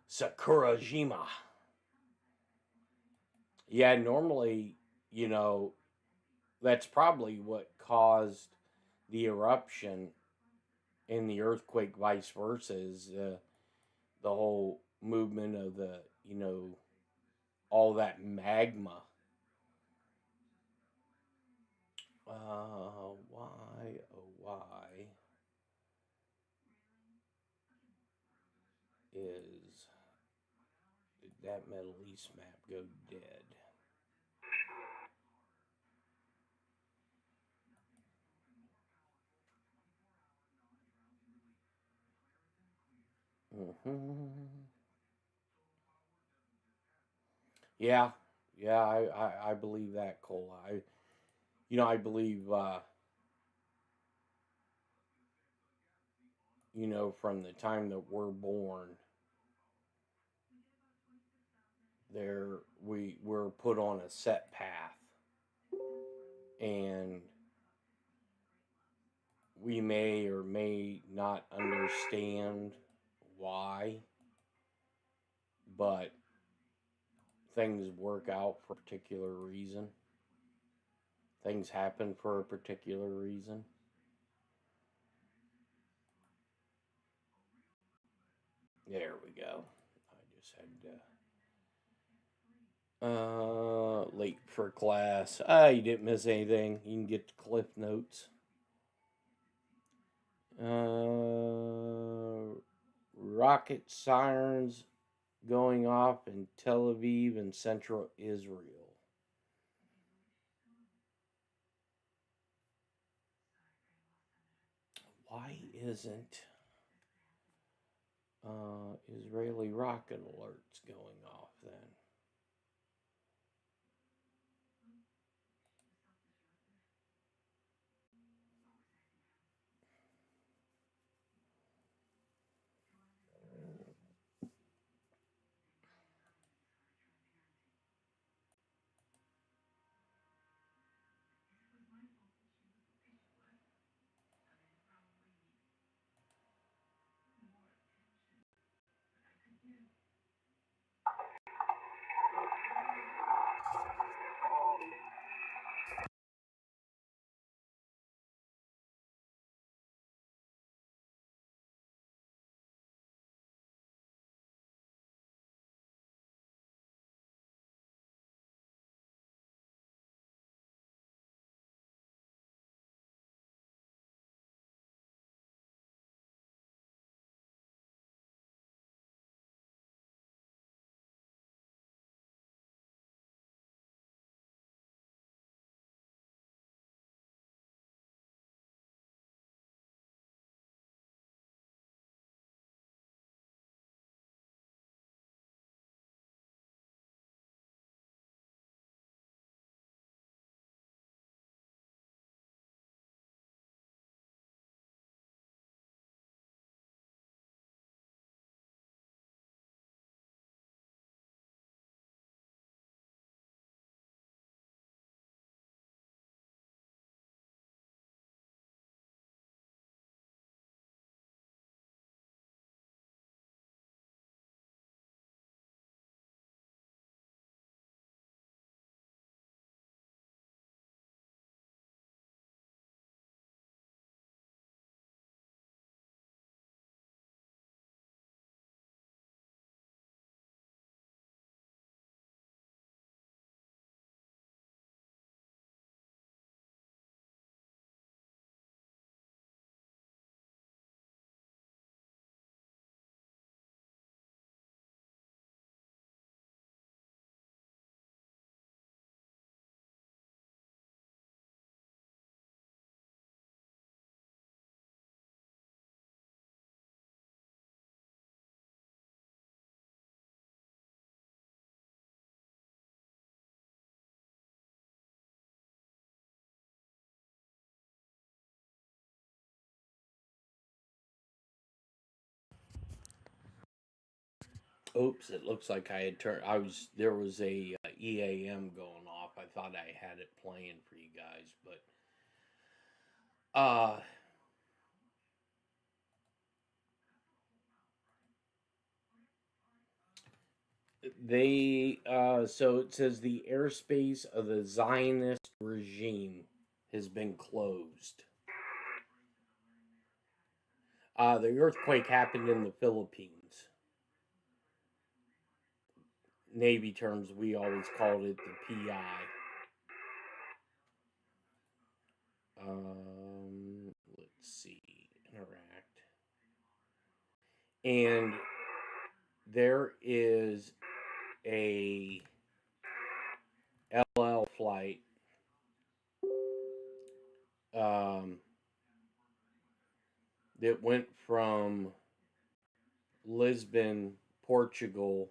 Sakurajima. Yeah, normally, that's probably what caused the eruption and the earthquake, vice versa, is the whole movement of the, all that magma. Why, oh why did that Middle East map go dead? Yeah, I believe that, Cole. I believe, from the time that we're born, we're put on a set path, and we may or may not understand why, but things work out for a particular reason. Things happen for a particular reason. There we go. I just had late for class. You didn't miss anything. You can get the cliff notes. Rocket sirens going off in Tel Aviv and central Israel. Why isn't Israeli rocket alerts going off then? Oops, it looks like I had turned. There was a EAM going off. I thought I had it playing for you guys, but so it says the airspace of the Zionist regime has been closed. The earthquake happened in the Philippines. Navy terms, we always called it the PI. Let's see, interact. And there is a LL flight that went from Lisbon, Portugal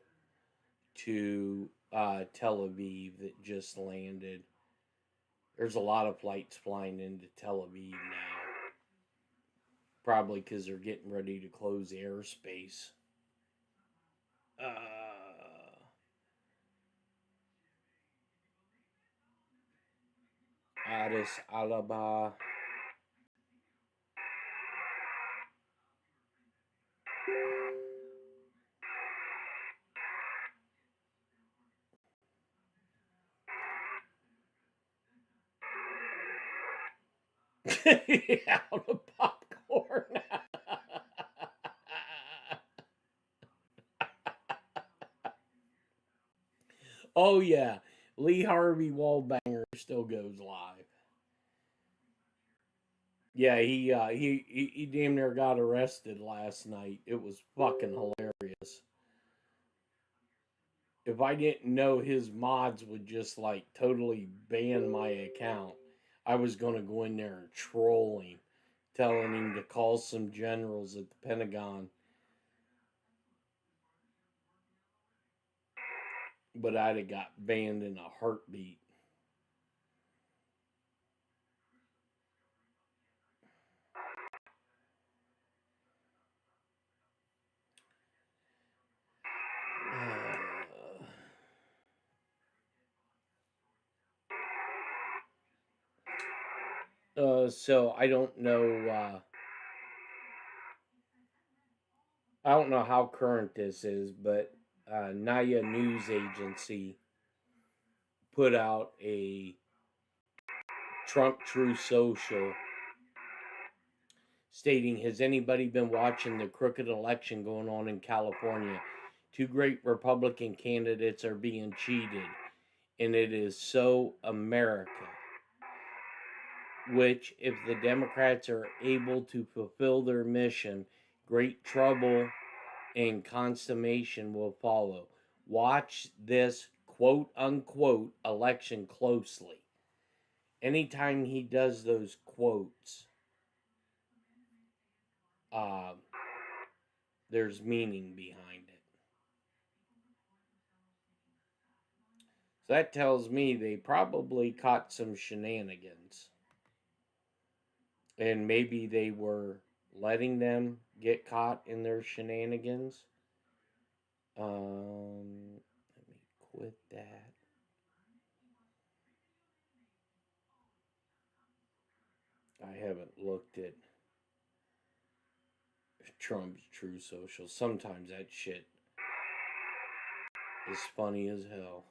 to Tel Aviv that just landed. There's a lot of flights flying into Tel Aviv now. Probably because they're getting ready to close airspace. Addis Ababa. Yeah, the popcorn. Oh yeah, Lee Harvey Wallbanger still goes live. Yeah, he damn near got arrested last night. It was fucking hilarious. If I didn't know his mods would just like totally ban my account, I was gonna go in there and troll him, telling him to call some generals at the Pentagon. But I'd have got banned in a heartbeat. So I don't know. I don't know how current this is, but Naya News Agency put out a Trump True Social stating, has anybody been watching the crooked election going on in California? Two great Republican candidates are being cheated, and it is so America. Which, if the Democrats are able to fulfill their mission, great trouble and consummation will follow. Watch this quote unquote election closely. Anytime he does those quotes, there's meaning behind it. So that tells me they probably caught some shenanigans. And maybe they were letting them get caught in their shenanigans. Let me quit that. I haven't looked at Trump's True Social. Sometimes that shit is funny as hell.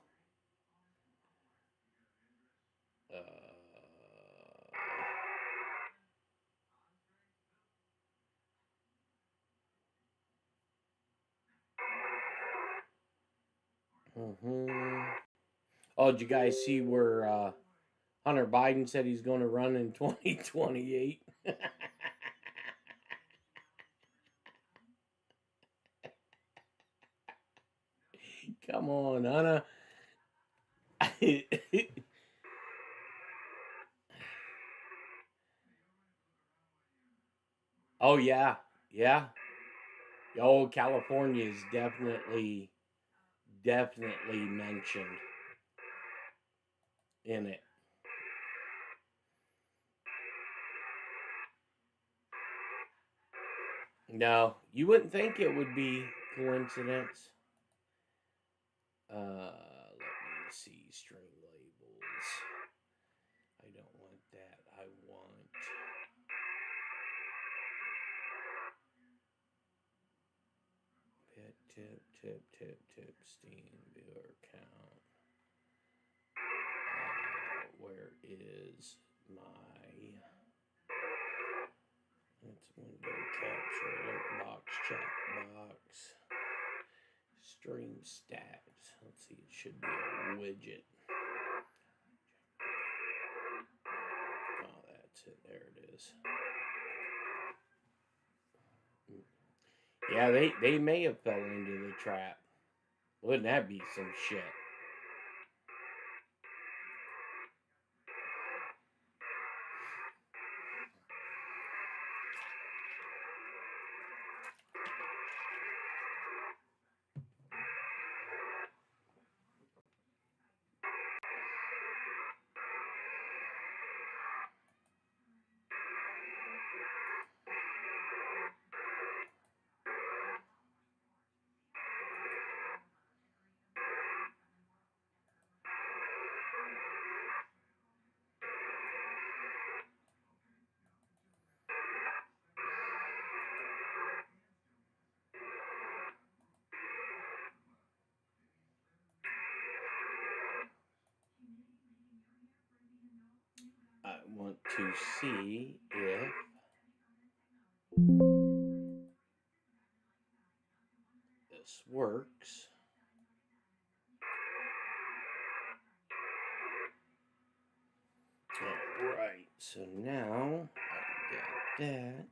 Oh, did you guys see where Hunter Biden said he's going to run in 2028? Come on, Hunter. Oh, yeah. Yeah. Oh, California is definitely mentioned in it. No, you wouldn't think it would be coincidence. Let me see. String labels. I don't want that. I want... Tip, Steam viewer count. Where is my... That's window capture, alert box, chat box, stream stats. Let's see, it should be a widget. Oh, that's it. There it is. Yeah, they may have fell into the trap. Wouldn't that be some shit? I want to see if this works. Alright, so now I got that.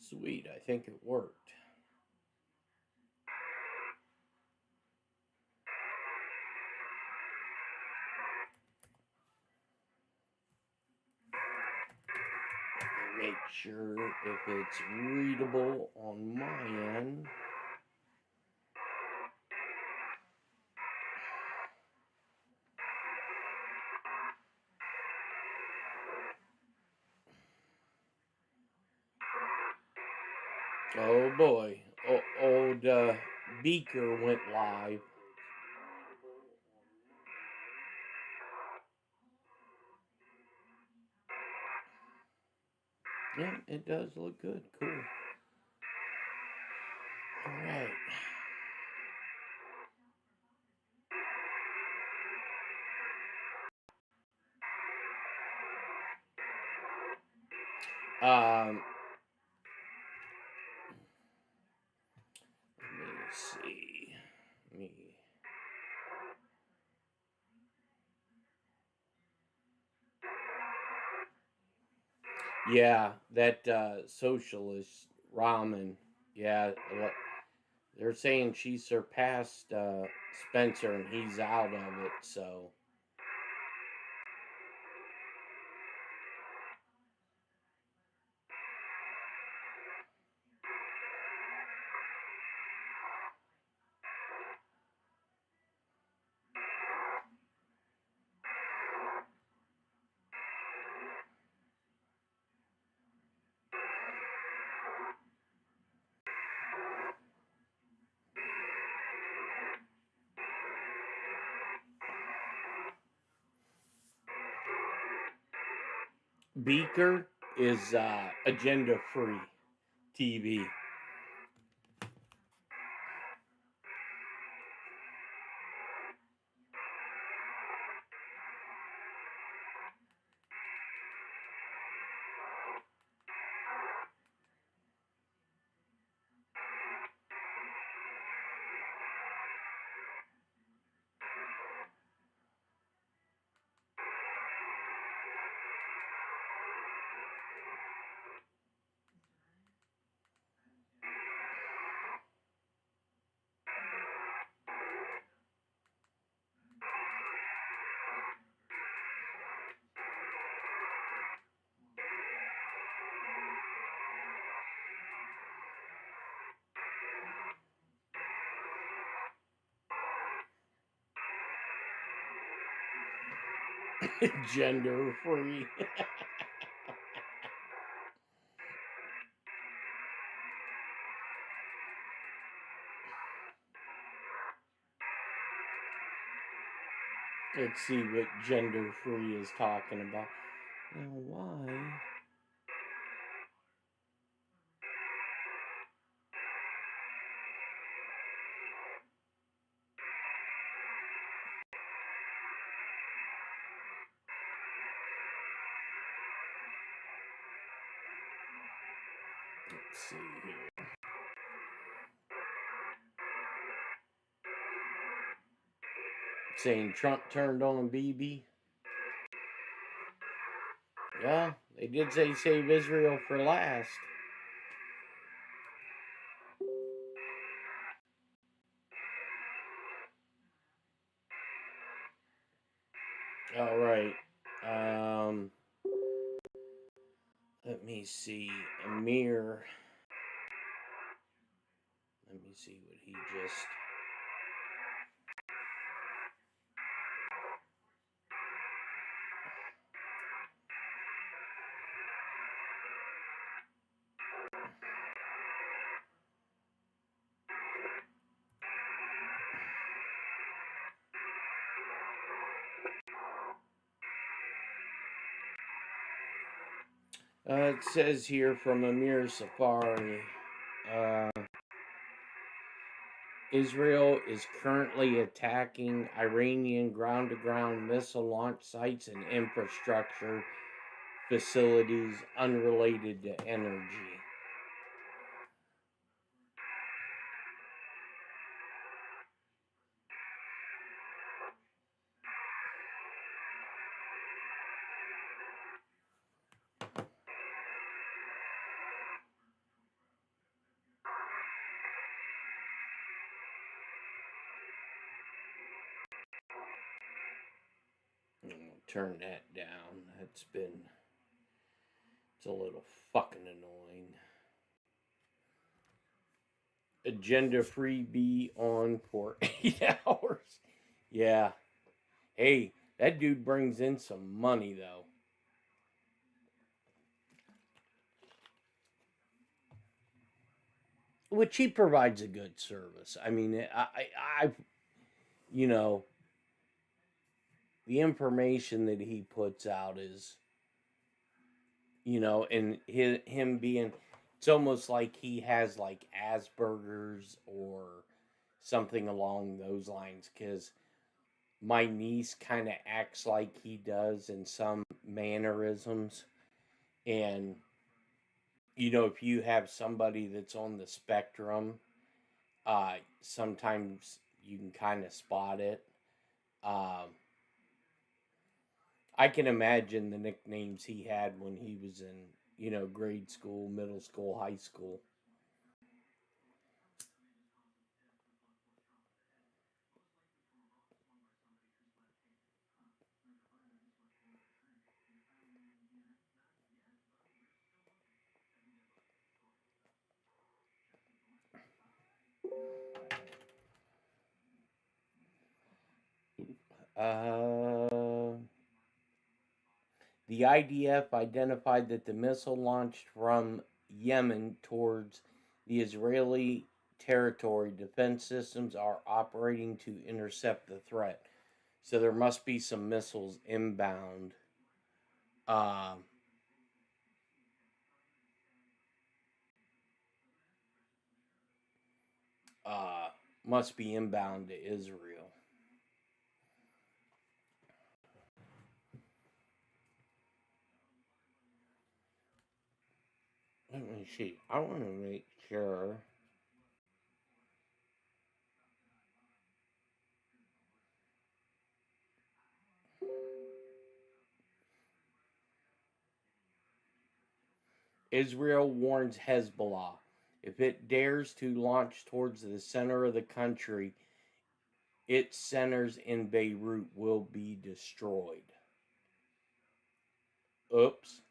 Sweet, I think it worked. Make sure if it's readable on my end. Oh boy, old Beaker went live. Yeah, it does look good. Cool. All right. Let me see. Yeah, that socialist ramen. Yeah, they're saying she surpassed Spencer and he's out of it, so. Beaker is agenda-free TV. Gender free. Let's see what gender free is talking about. Now, why? Let's see here. Saying Trump turned on Bibi. Yeah, they did say save Israel for last. All right. Let me see. Amir. Let me see what he just. It says here from Amir Safari, Israel is currently attacking Iranian ground-to-ground missile launch sites and infrastructure facilities unrelated to energy. Turn that down. It's a little fucking annoying. Agenda free be on for 8 hours. Yeah. Hey, that dude brings in some money though. Which he provides a good service. I mean, I've, you know, the information that he puts out is, you know, and him being, it's almost like he has like Asperger's or something along those lines, because my niece kind of acts like he does in some mannerisms. And, you know, if you have somebody that's on the spectrum, sometimes you can kind of spot it. I can imagine the nicknames he had when he was in, you know, grade school, middle school, high school. The IDF identified that the missile launched from Yemen towards the Israeli territory. Defense systems are operating to intercept the threat. So there must be some missiles inbound. Must be inbound to Israel. Let me see. I want to make sure. Israel warns Hezbollah, if it dares to launch towards the center of the country, its centers in Beirut will be destroyed. Oops.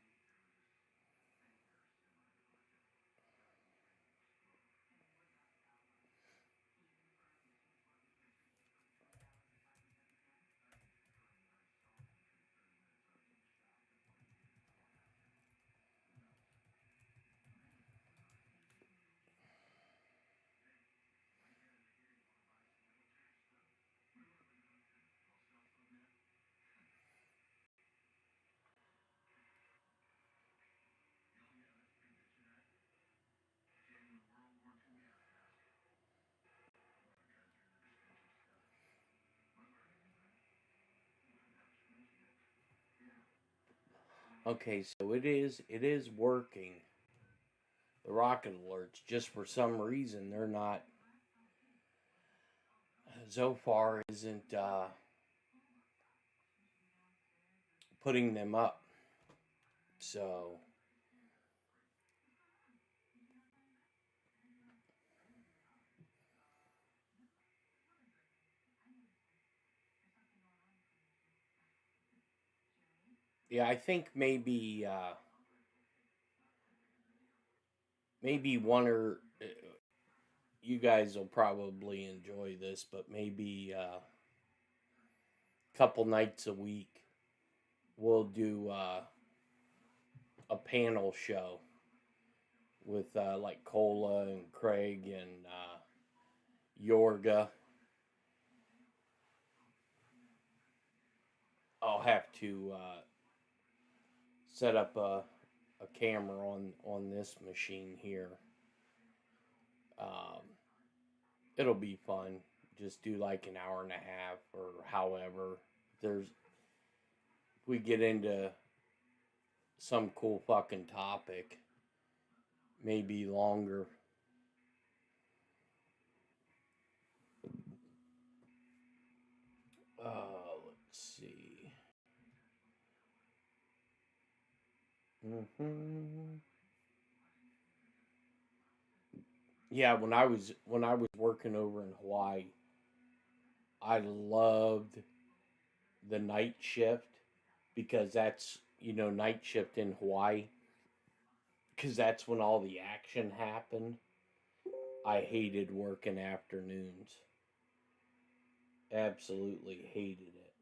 Okay, so it is working. The rocket alerts, just for some reason they're not, so far isn't putting them up. So yeah, I think maybe one or you guys will probably enjoy this, but maybe a couple nights a week we'll do a panel show with like Cola and Craig and Yorga. I'll have to set up a camera on this machine here. Um, it'll be fun. Just do like an hour and a half or however. There's we get into some cool fucking topic, maybe longer. Let's see. Yeah, when I was working over in Hawaii, I loved the night shift because that's night shift in Hawaii because that's when all the action happened. I hated working afternoons. Absolutely hated it.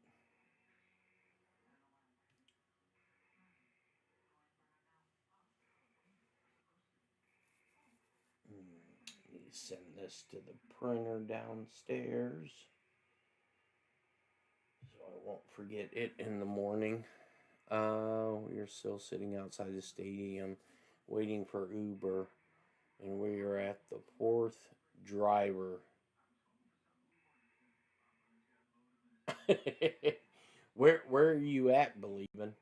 Let me send this to the printer downstairs so I won't forget it in the morning. We are still sitting outside the stadium waiting for Uber, and we are at the fourth driver. Where are you at, Believin'?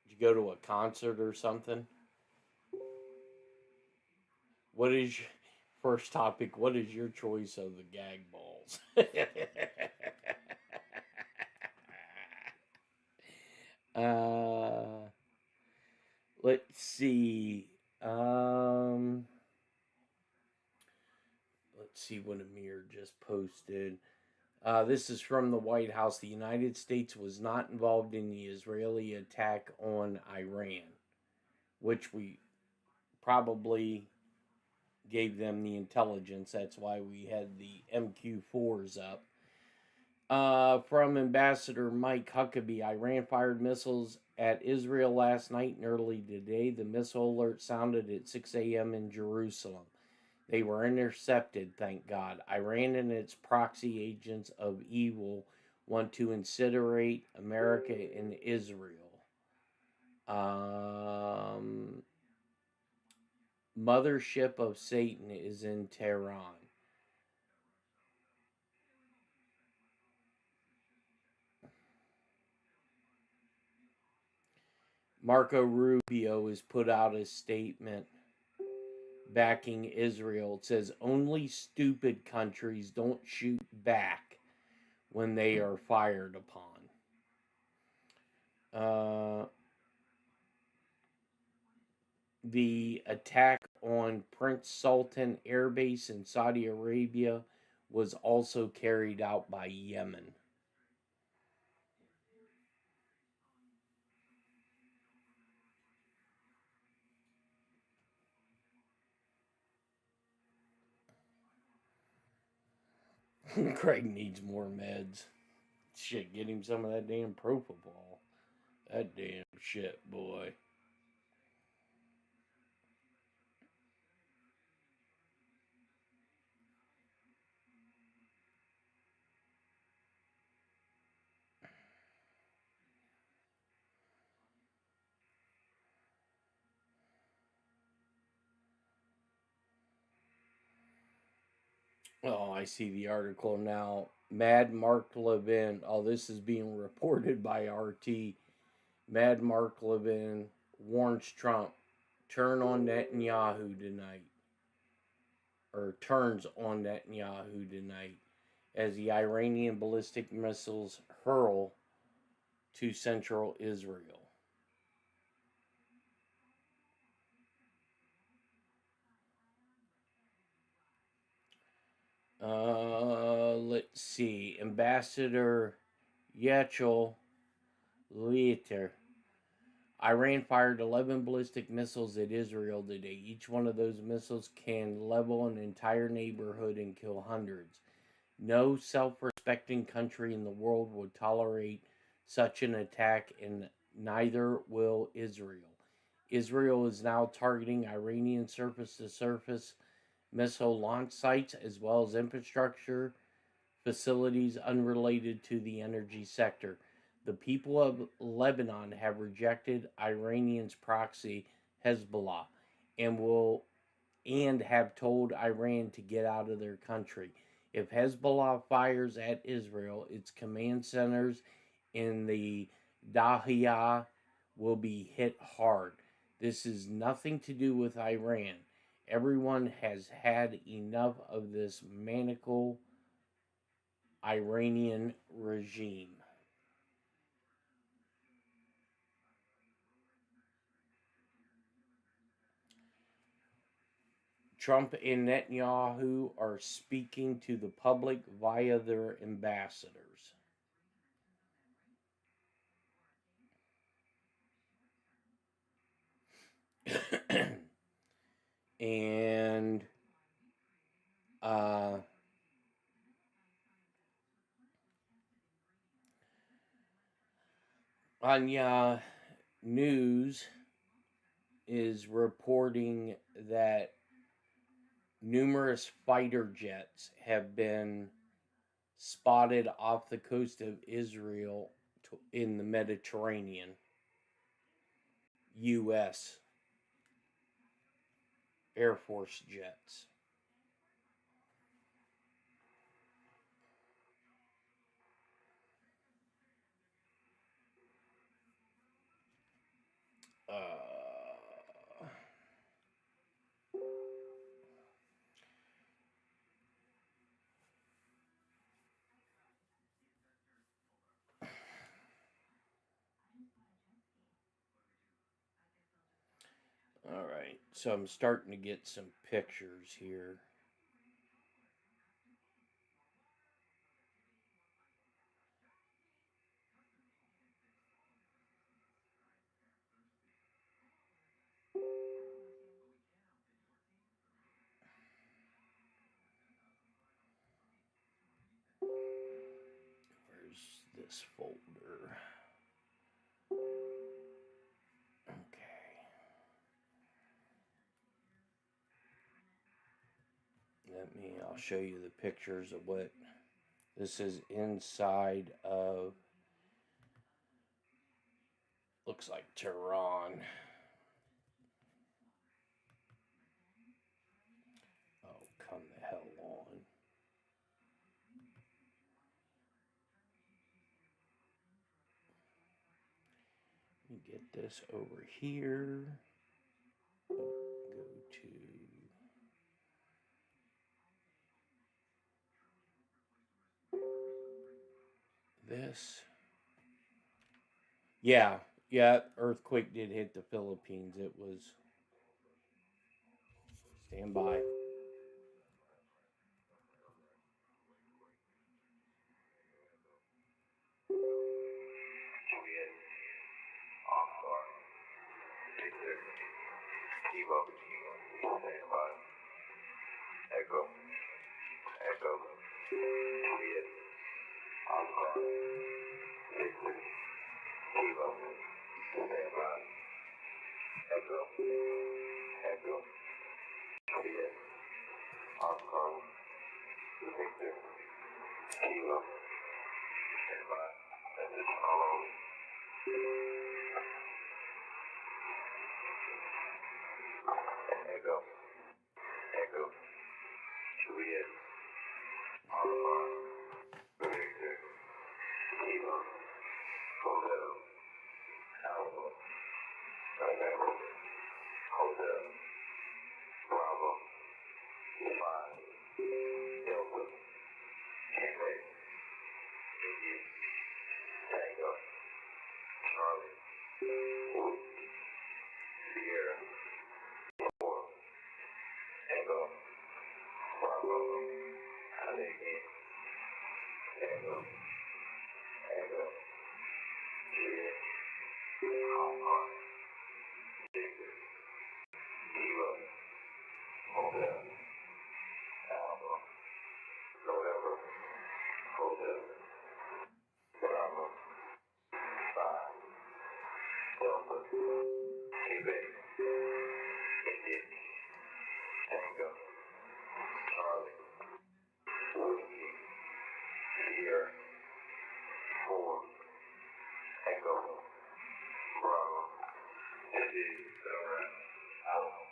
Did you go to a concert or something? What is your first topic? What is your choice of the gag balls? uh, let's see. Let's see what Amir just posted. This is from the White House. The United States was not involved in the Israeli attack on Iran, which we probably gave them the intelligence. That's why we had the MQ-4s up. From Ambassador Mike Huckabee, Iran fired missiles at Israel last night and early today. The missile alert sounded at 6 a.m. in Jerusalem. They were intercepted, thank God. Iran and its proxy agents of evil want to incinerate America and Israel. Mothership of Satan is in Tehran. Marco Rubio has put out a statement backing Israel. It says only stupid countries don't shoot back when they are fired upon. The attack on Prince Sultan Air Base in Saudi Arabia was also carried out by Yemen. Craig needs more meds. Shit, get him some of that damn propofol. That damn shit, boy. Oh, I see the article now. Mad Mark Levin. Oh, this is being reported by RT. Mad Mark Levin warns Trump, turn on Netanyahu tonight. Or turns on Netanyahu tonight as the Iranian ballistic missiles hurl to central Israel. Let's see. Ambassador Yechel Leiter. Iran fired 11 ballistic missiles at Israel today. Each one of those missiles can level an entire neighborhood and kill hundreds. No self-respecting country in the world would tolerate such an attack, and neither will Israel. Israel is now targeting Iranian surface-to-surface missile launch sites as well as infrastructure facilities unrelated to the energy sector. The people of Lebanon have rejected Iranian's proxy Hezbollah and have told Iran to get out of their country. If Hezbollah fires at Israel, its command centers in the Dahiya will be hit hard. This is nothing to do with Iran. Everyone has had enough of this maniacal Iranian regime. Trump and Netanyahu are speaking to the public via their ambassadors. And Anya News is reporting that numerous fighter jets have been spotted off the coast of Israel in the Mediterranean. U.S. Air Force jets. All right, so I'm starting to get some pictures here. Where's this folder? I'll show you the pictures of what this is inside of. Looks like Tehran. Oh, come the hell on. Let me get this over here. Go to this. Yeah, earthquake did hit the Philippines. It was. Stand by. November, Hotel, Bravo, 5, Delta, Quebec, India, Tango, Charlie, Whiskey, Sierra, 4, Tango, Bravo, Allegany, Tango, Tango, Juliet, Hong Kong, Victor, Kilo, Hotel, Alpha, November, Hotel, Bravo, 5, Delta, Quebec, India, Tango, Charlie, Whiskey, Sierra, 4, Echo, Bravo, India, Alpha.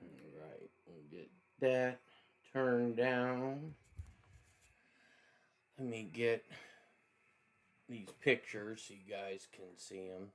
Alright, we'll get that turned down. Let me get these pictures so you guys can see them.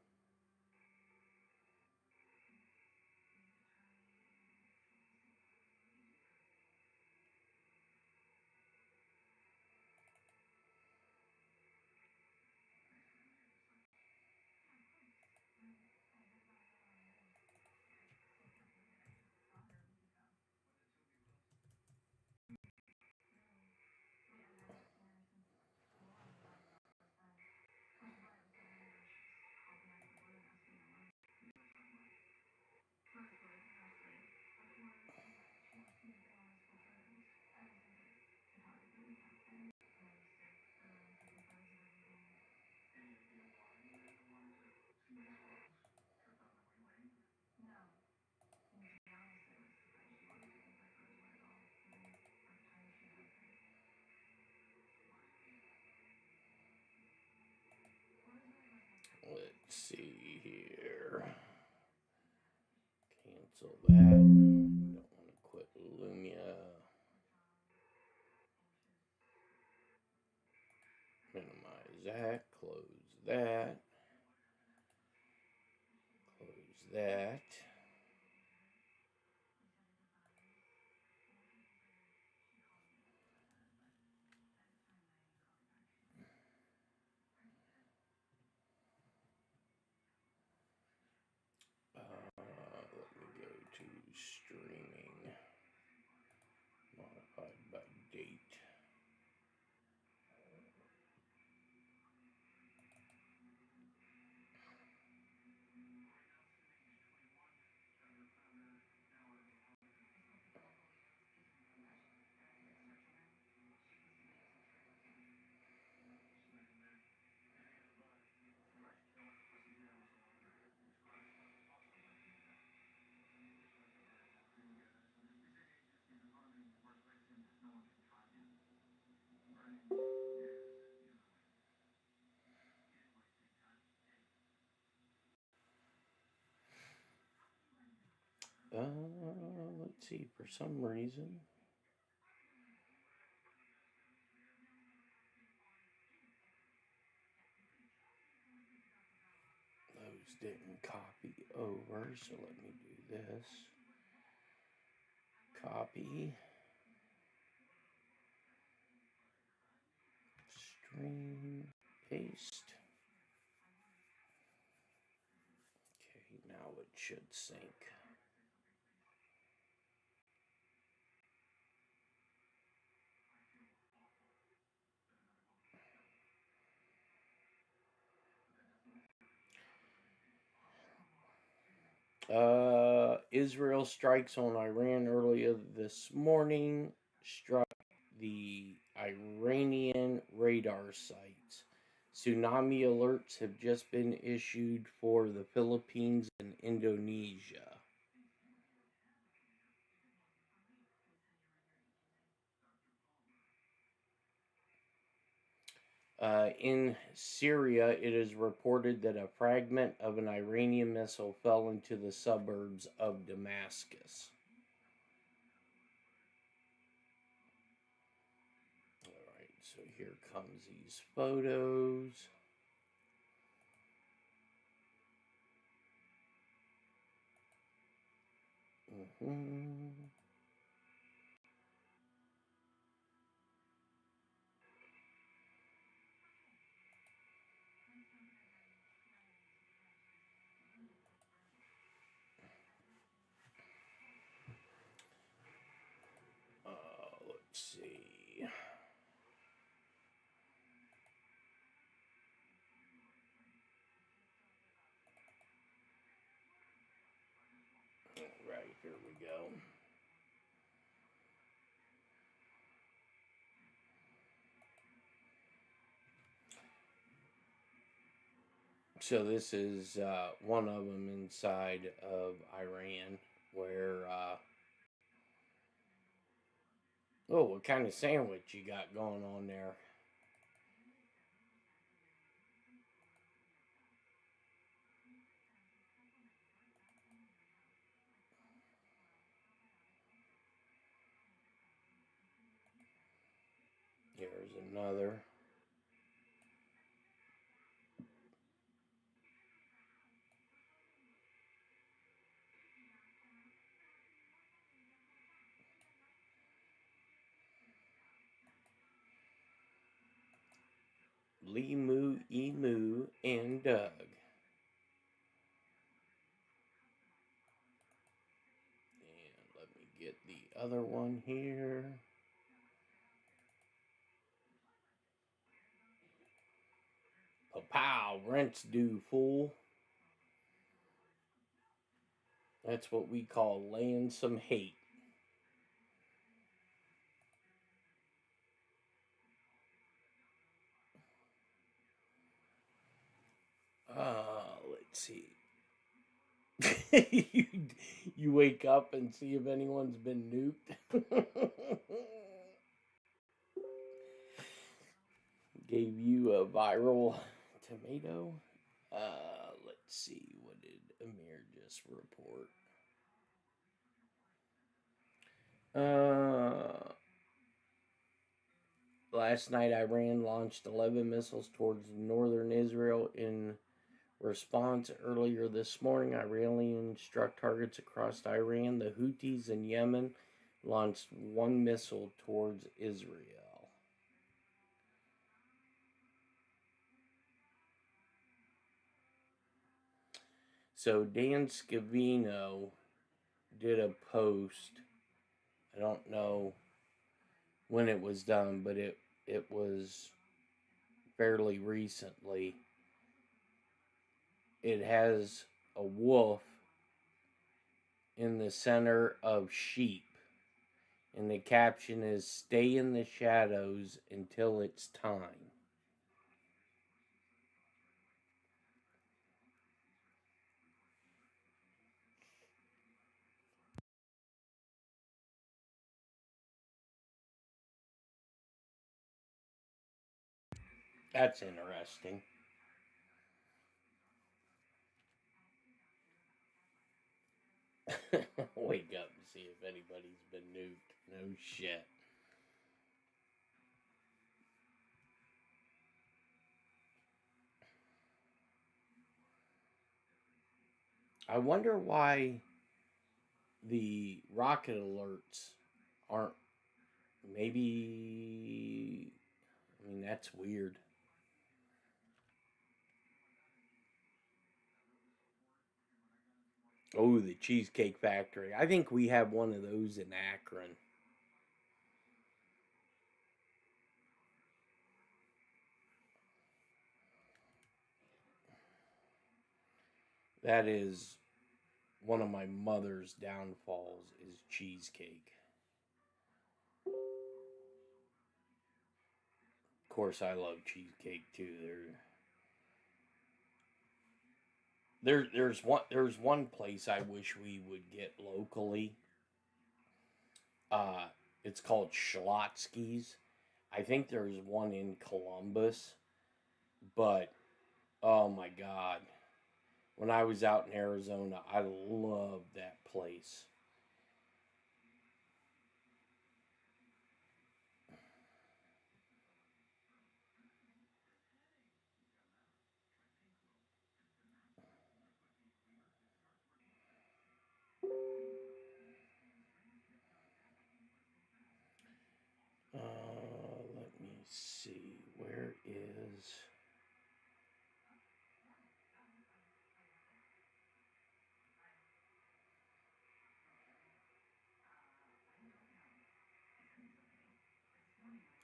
Let's see here. Cancel that. Don't want to quit Lumia. Minimize that. Close that. Close that. Let me go to streaming. Modified by date. Let's see, for some reason. Those didn't copy over, so let me do this. Copy. Stream. Paste. Okay, now it should sync. Israel strikes on Iran earlier this morning, struck the Iranian radar sites. Tsunami alerts have just been issued for the Philippines and Indonesia. In Syria, it is reported that a fragment of an Iranian missile fell into the suburbs of Damascus. Alright, so here comes these photos. Let's see. Right, here we go. So this is one of them inside of Iran, where oh, what kind of sandwich you got going on there? Here's another. Limu, Emu, and Doug. And let me get the other one here. Pow, rent's due, fool. That's what we call laying some hate. Let's see. you wake up and see if anyone's been nuked. Gave you a viral tomato. Let's see. What did Amir just report? Last night, Iran launched 11 missiles towards northern Israel in response. Earlier this morning, Iranians struck targets across Iran. The Houthis in Yemen launched one missile towards Israel. So Dan Scavino did a post. I don't know when it was done, but it was fairly recently. It has a wolf in the center of sheep. And the caption is, "Stay in the shadows until it's time." That's interesting. Wake up and see if anybody's been nuked. No shit. I wonder why the rocket alerts aren't. Maybe. I mean, that's weird. Oh, the Cheesecake Factory. I think we have one of those in Akron. That is one of my mother's downfalls is cheesecake. course, I love cheesecake too. There's one place I wish we would get locally. It's called Schlotsky's. I think there's one in Columbus, but oh my God, when I was out in Arizona, I loved that place. Let me see. Where is...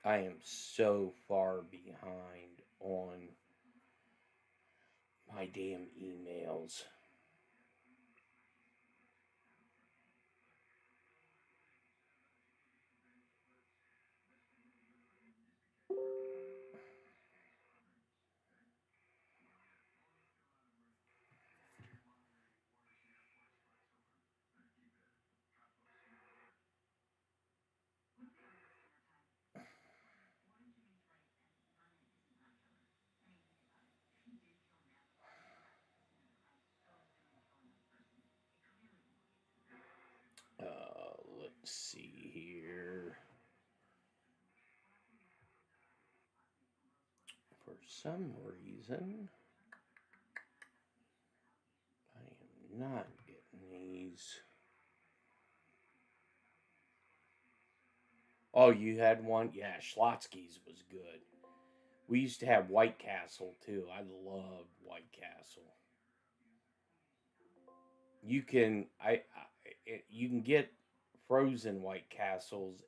I am so far behind on my damn emails. Let's see here. For some reason, I am not getting these. Oh, you had one? Yeah, Schlotsky's was good. We used to have White Castle too. I loved White Castle. You can you can get frozen White Castles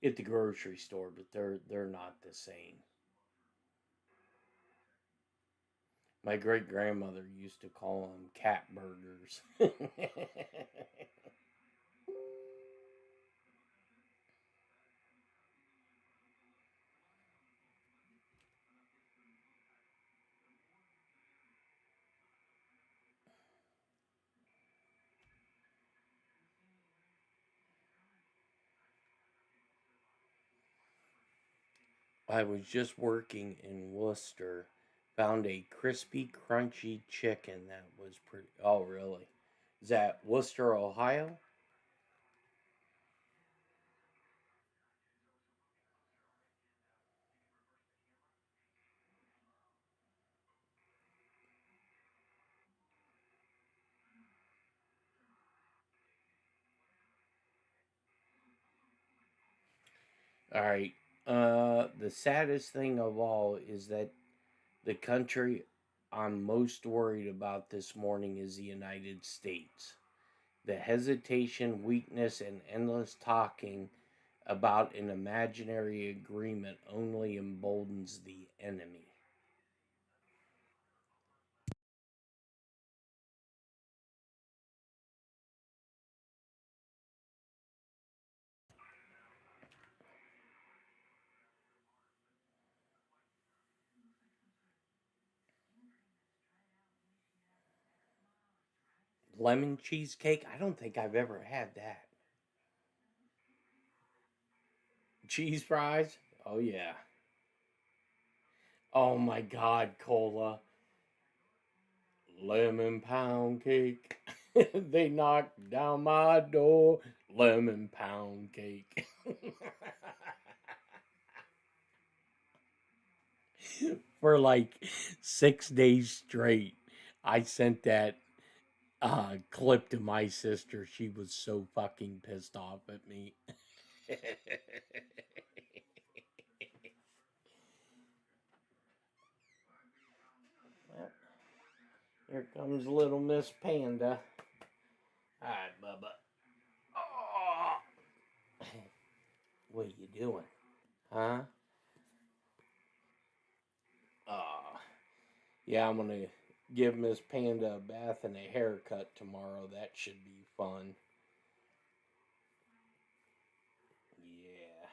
at the grocery store, but they're not the same. My great grandmother used to call them cat burgers. I was just working in Worcester, found a crispy, crunchy chicken that was pretty. Oh, really? Is that Worcester, Ohio? All right. The saddest thing of all is that the country I'm most worried about this morning is the United States. The hesitation, weakness, and endless talking about an imaginary agreement only emboldens the enemy. Lemon cheesecake? I don't think I've ever had that. Cheese fries? Oh, yeah. Oh, my God, Cola. Lemon pound cake. They knocked down my door. Lemon pound cake. For like 6 days straight, I sent that clip to my sister. She was so fucking pissed off at me. Well, here comes little Miss Panda. Alright, Bubba. Oh. What are you doing? Huh? Yeah, I'm gonna give Miss Panda a bath and a haircut tomorrow. That should be fun. Yeah.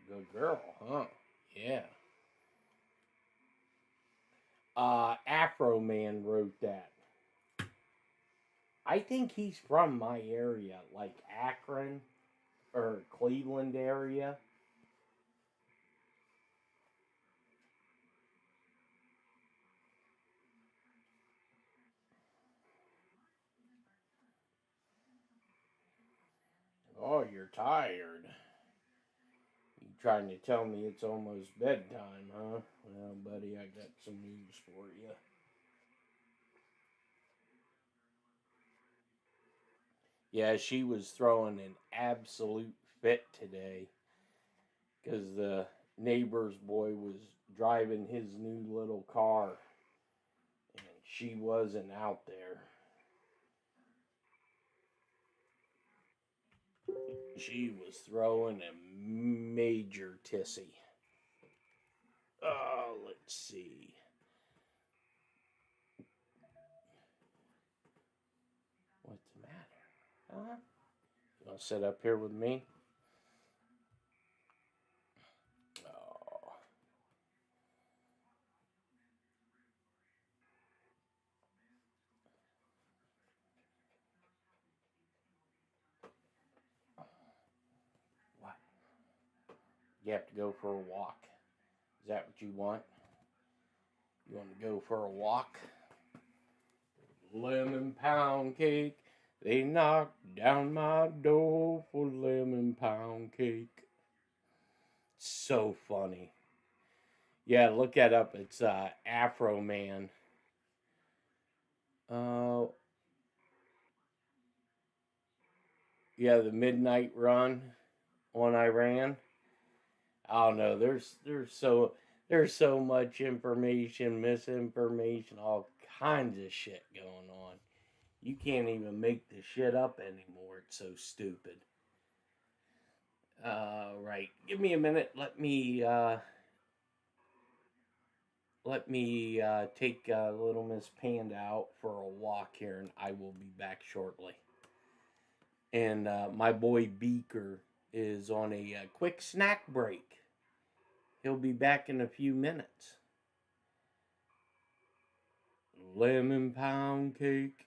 Good girl, huh? Yeah. Afro Man wrote that. I think he's from my area, like Akron or Cleveland area. Oh, you're tired. You trying to tell me it's almost bedtime, huh? Well, buddy, I got some news for you. Yeah, she was throwing an absolute fit today because the neighbor's boy was driving his new little car and she wasn't out there. She was throwing a major tissy. Let's see. What's the matter? Huh? You want to sit up here with me? Oh. What? You have to go for a walk. Is that what you want? You want to go for a walk? Lemon pound cake. They knocked down my door for lemon pound cake. So funny. Yeah, look that up. It's Afro Man. Yeah, the midnight run on Iran. I don't know. There's so much information, misinformation, all kinds of shit going on. You can't even make this shit up anymore. It's so stupid. Right. Give me a minute. Let me take little Miss Panda out for a walk here, and I will be back shortly. And my boy Beaker is on a quick snack break. He'll be back in a few minutes. Lemon pound cake.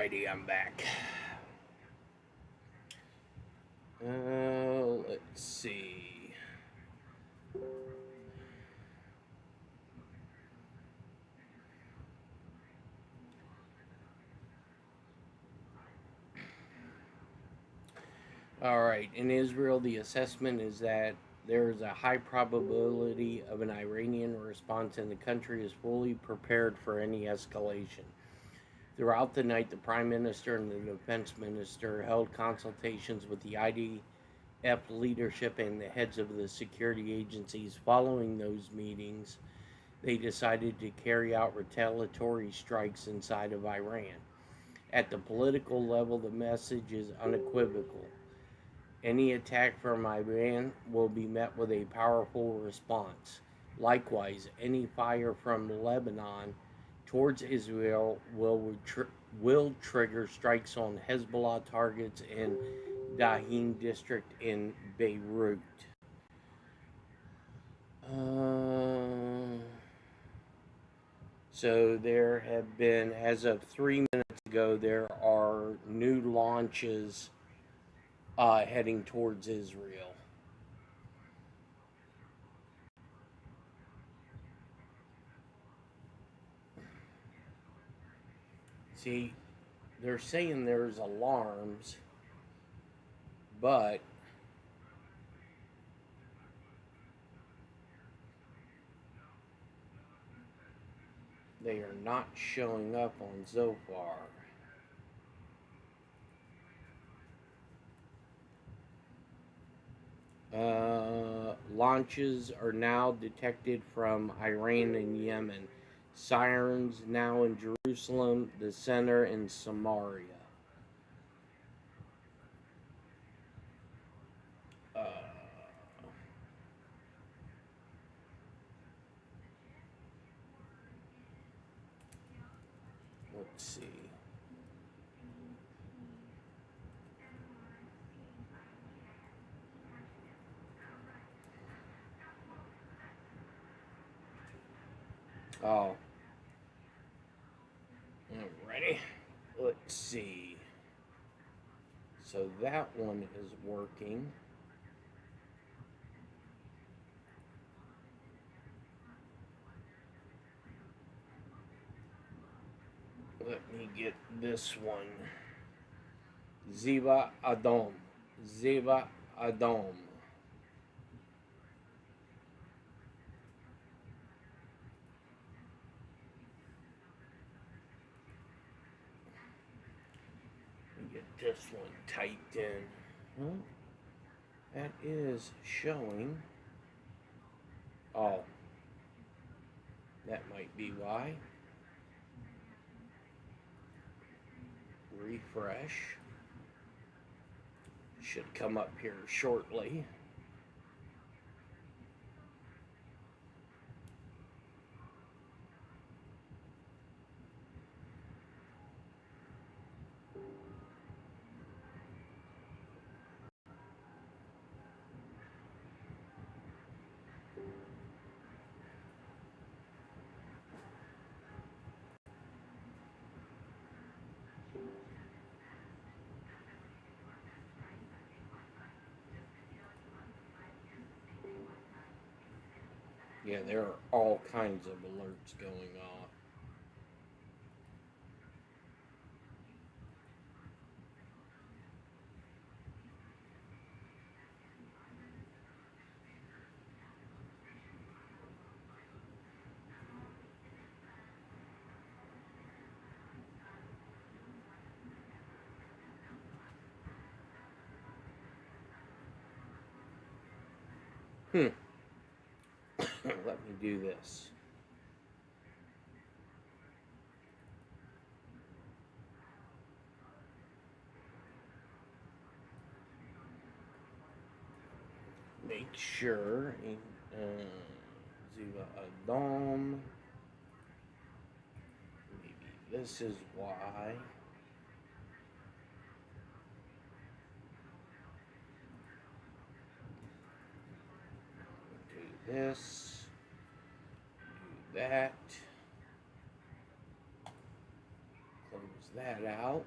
Alrighty, I'm back. Let's see. Alright, in Israel, the assessment is that there is a high probability of an Iranian response, and the country is fully prepared for any escalation. Throughout the night, the Prime Minister and the Defense Minister held consultations with the IDF leadership and the heads of the security agencies. Following those meetings, they decided to carry out retaliatory strikes inside of Iran. At the political level, the message is unequivocal. Any attack from Iran will be met with a powerful response. Likewise, any fire from Lebanon towards Israel will trigger strikes on Hezbollah targets in Dahin district in Beirut. So there have been, as of 3 minutes ago, there are new launches heading towards Israel. See, they're saying there's alarms, but they are not showing up on Zophar. Launches are now detected from Iran and Yemen. Sirens now in Jerusalem, the center, and Samaria. Let's see. Oh. Alrighty. Let's see. So that one is working. Let me get this one. Ziva Adom. Ziva Adom. Get this one typed in. Well, that is showing. Oh, that might be why. Refresh. Should come up here shortly. Yeah, there are all kinds of alerts going on. Let me do this. Make sure Ziva Adom. Maybe this is why. Do this. Do that. Close that out.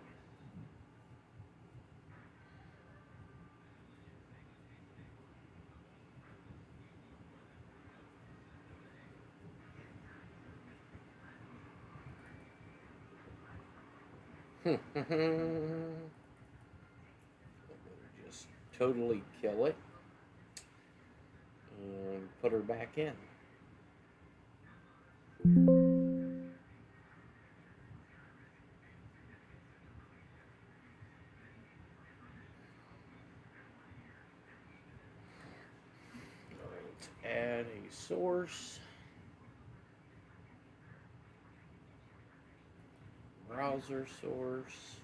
Just totally kill it and put her back in. Let's add a source. Browser source.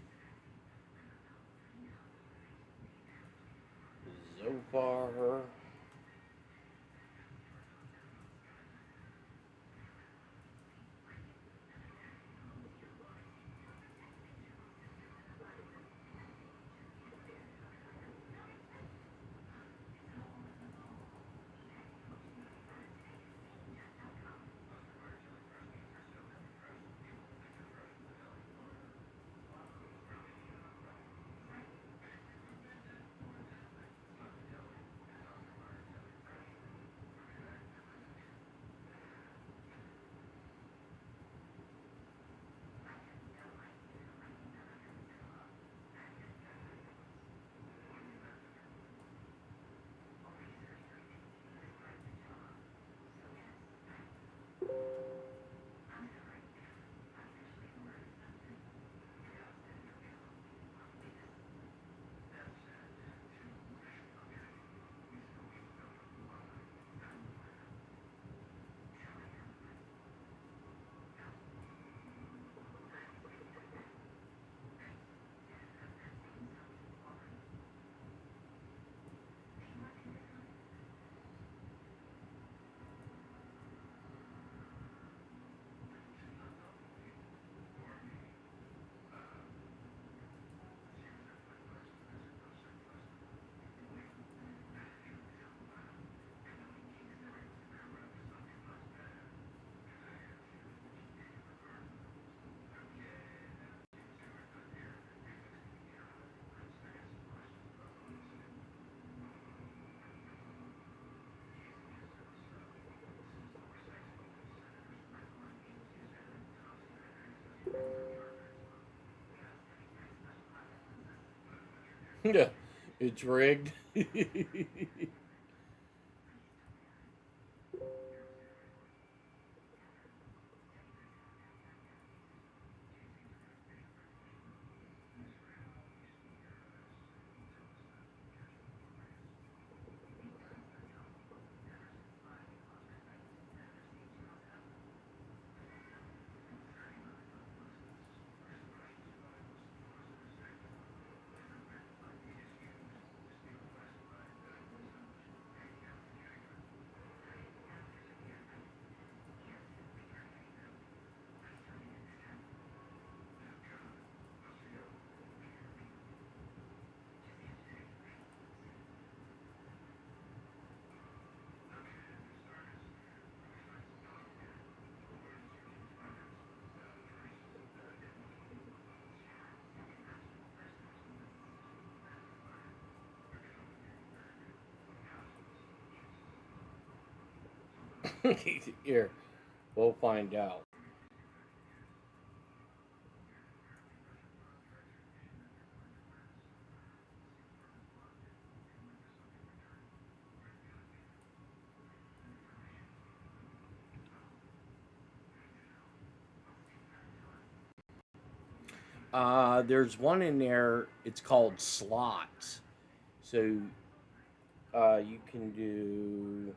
Zopar. Yeah, it's rigged. Here, we'll find out. There's one in there. It's called slots. So you can do.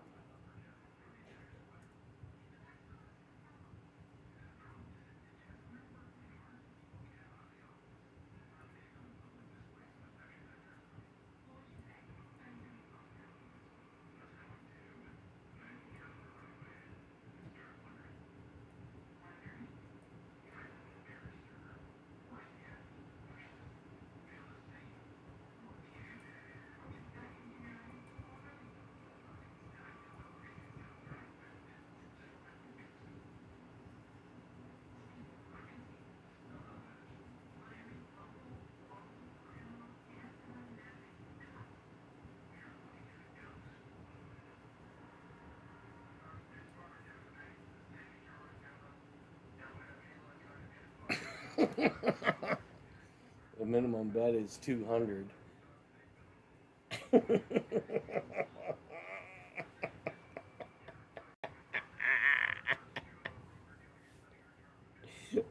The minimum bet is 200.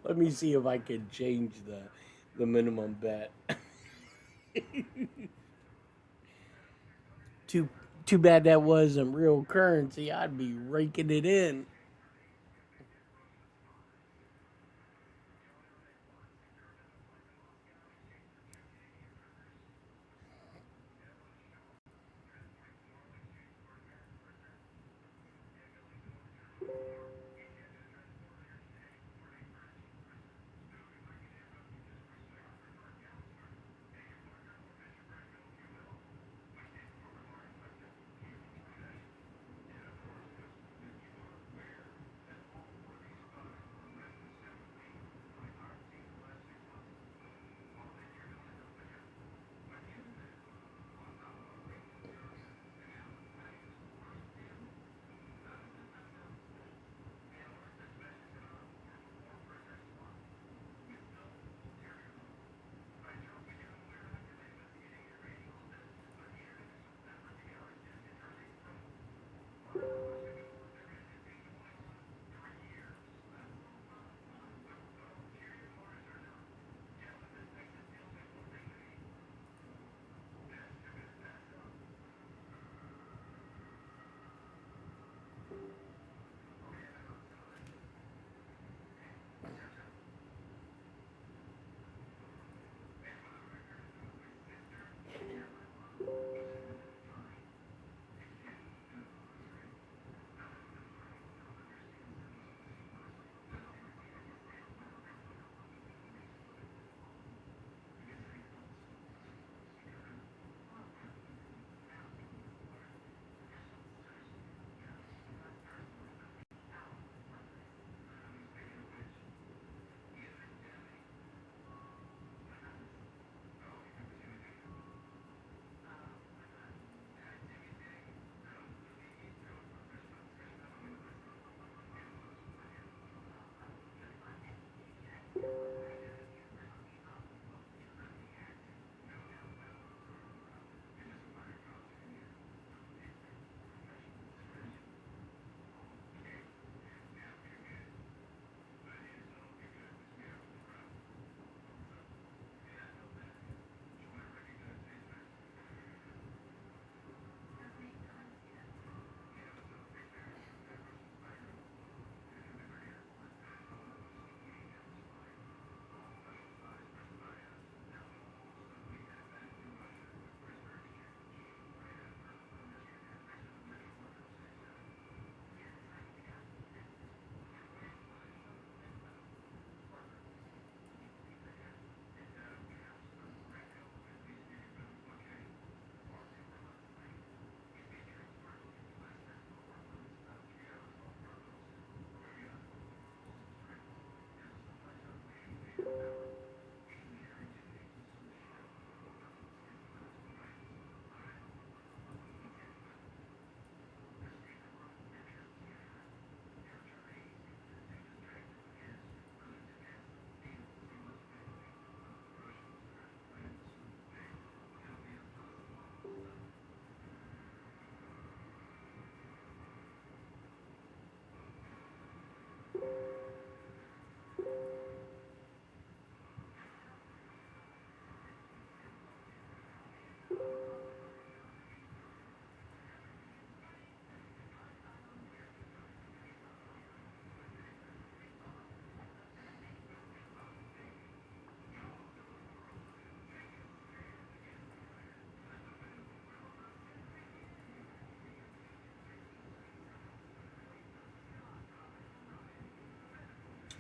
Let me see if I can change the minimum bet. Too bad that wasn't real currency. I'd be raking it in.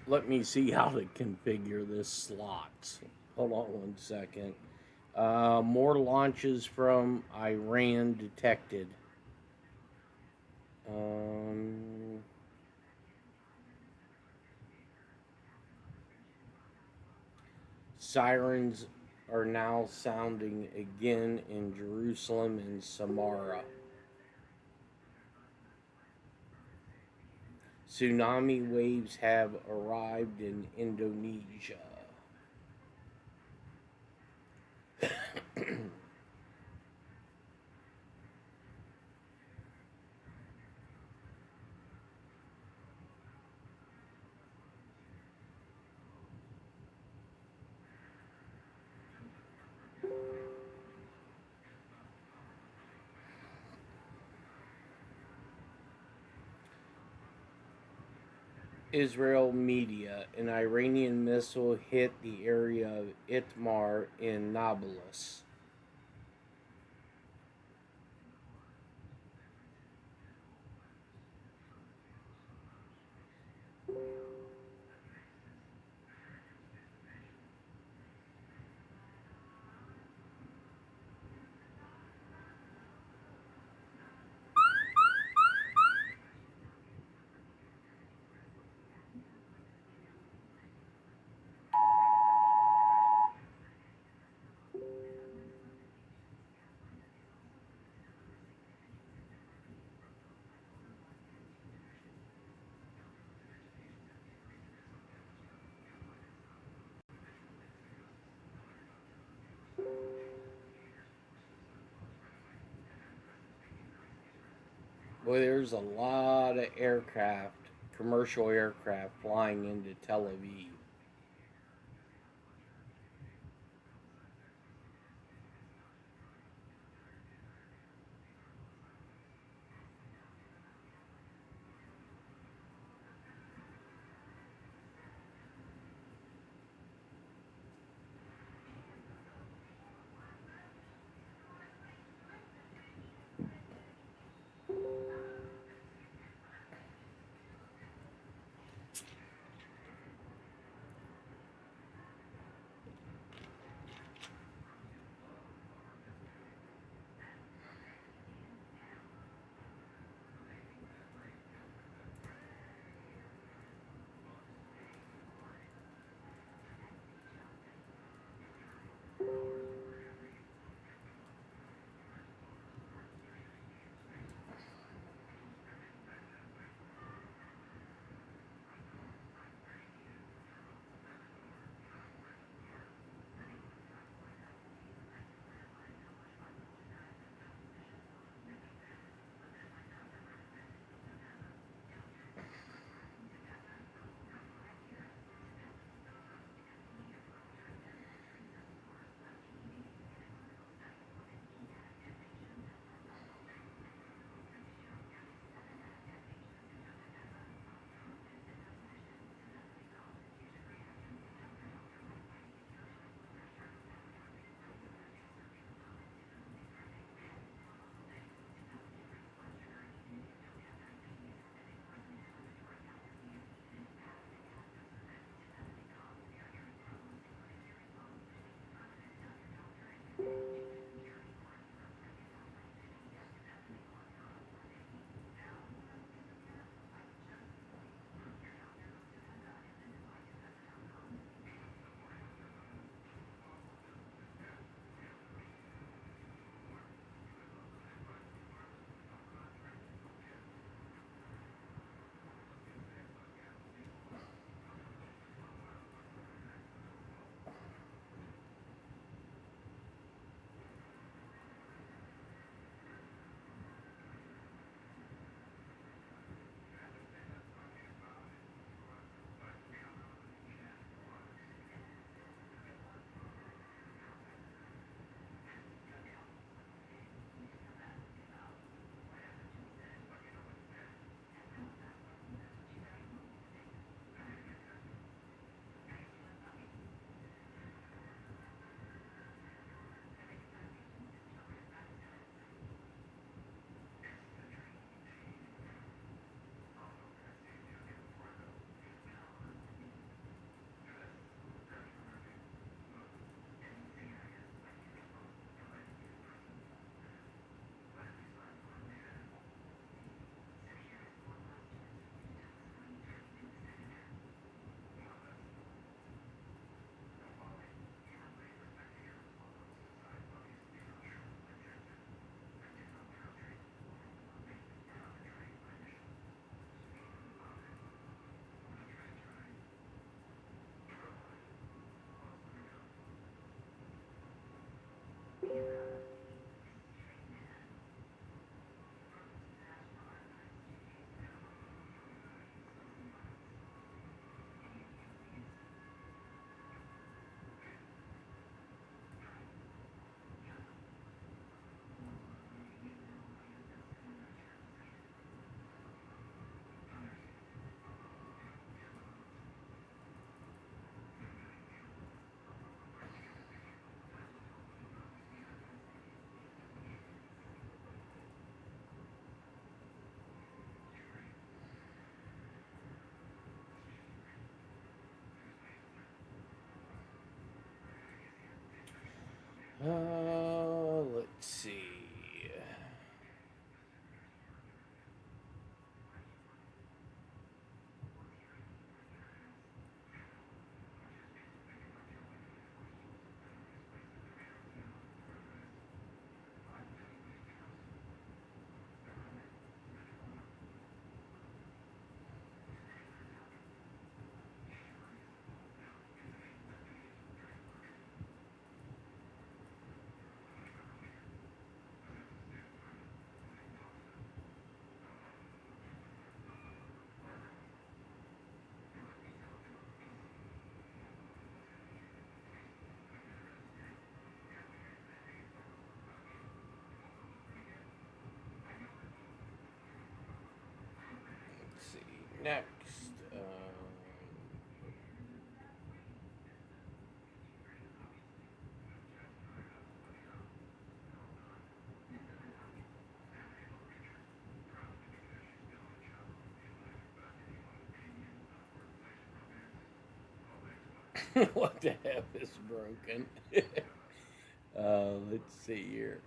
Let me see how to configure this slot. Hold on one second. More launches from Iran detected. Sirens are now sounding again in Jerusalem and Samara. Tsunami waves have arrived in Indonesia. Israel media: an Iranian missile hit the area of Itmar in Nablus. Boy, there's a lot of aircraft, commercial aircraft, flying into Tel Aviv. Let's see. Let's see. Next. What the F is broken? Let's see here.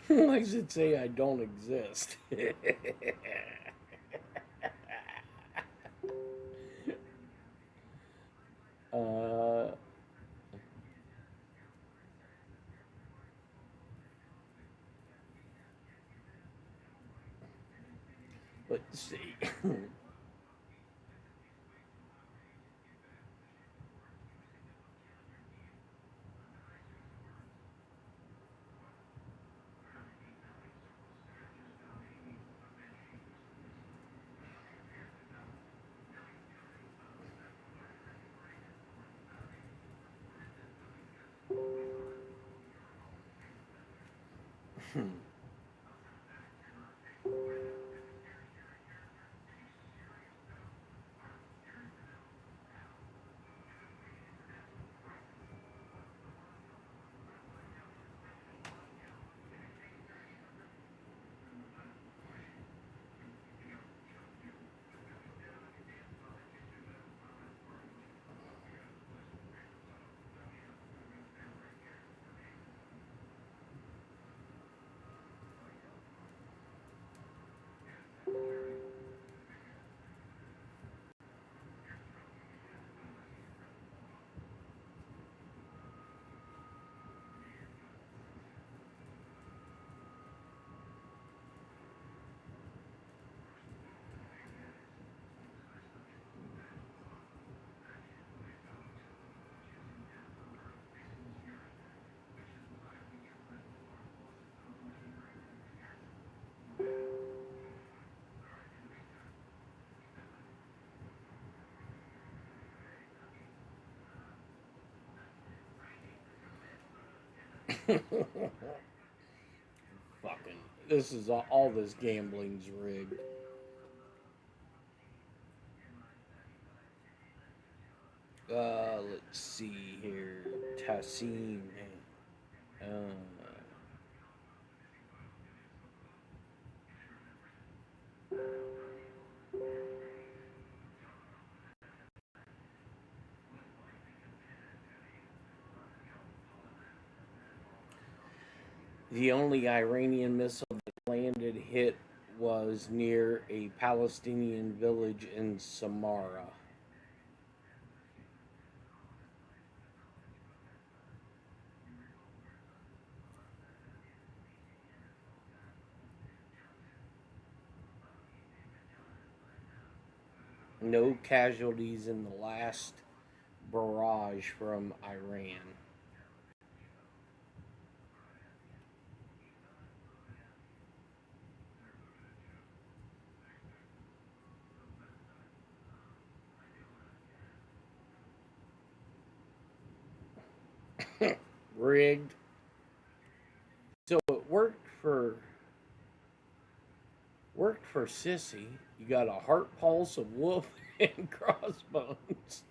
Why does it say I don't exist? uh, let's see. Fucking, this is all this gambling's rigged. Let's see here. Tassim. The only Iranian missile that landed hit was near a Palestinian village in Samara. No casualties in the last barrage from Iran. Rigged. are, sissy. You got a heart pulse of wolf and crossbones.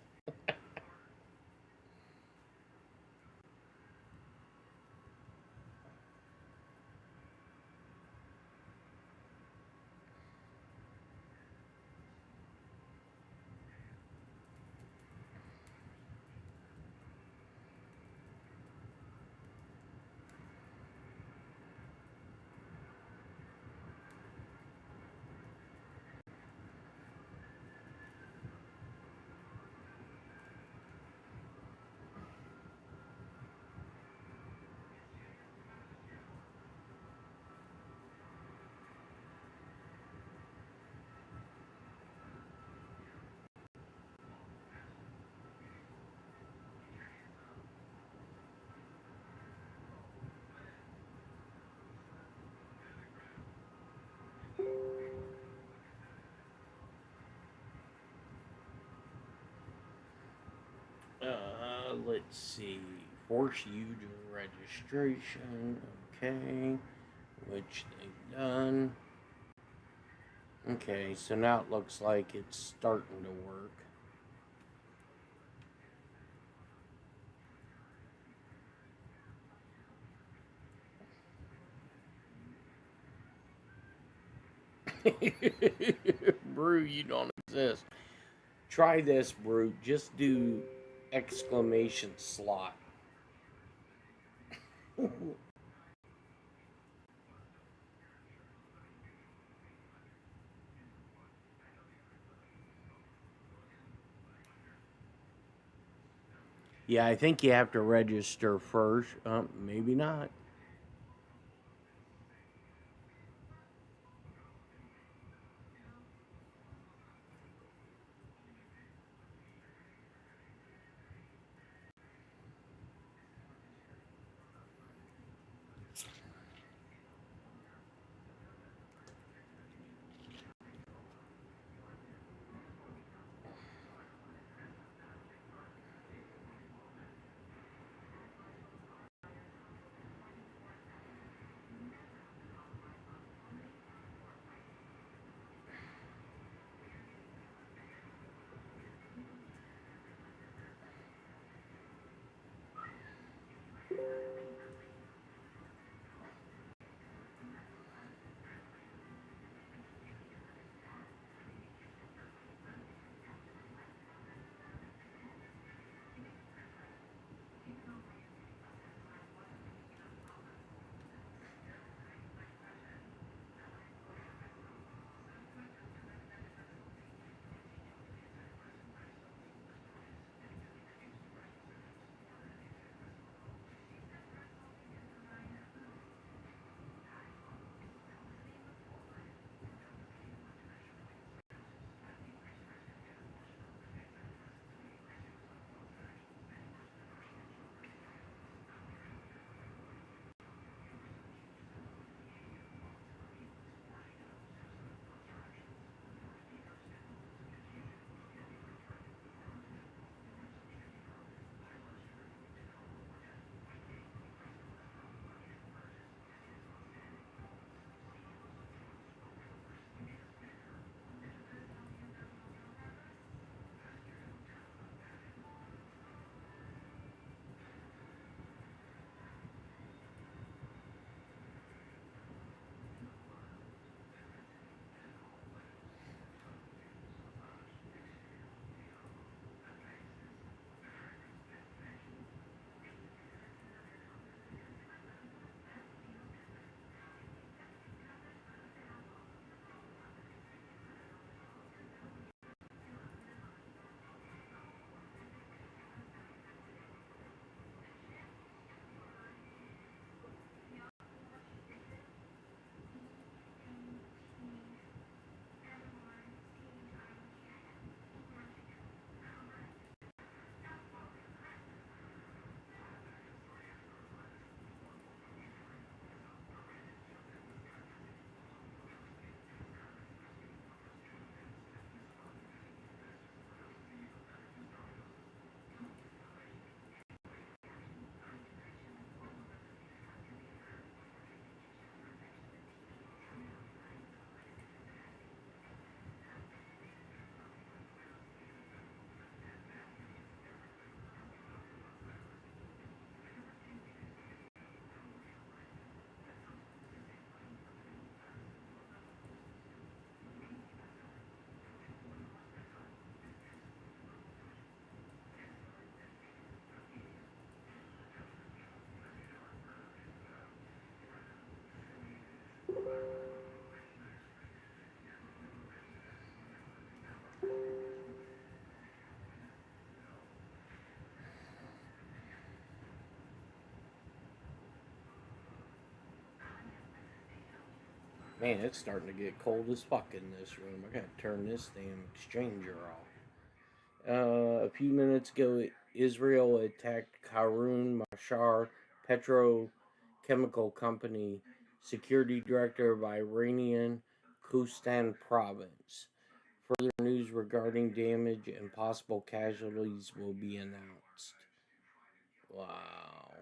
Let's see. Force user registration. Okay. Which they've done. Okay, so now it looks like it's starting to work. Brew, you don't exist. Try this, Brew. Just do exclamation slot. Yeah, I think you have to register first. Maybe not. Man, it's starting to get cold as fuck in this room. I gotta turn this damn exchanger off. A few minutes ago, Israel attacked Karun Mashar Petrochemical Company, security director of Iranian Khuzestan province. Further news regarding damage and possible casualties will be announced. Wow.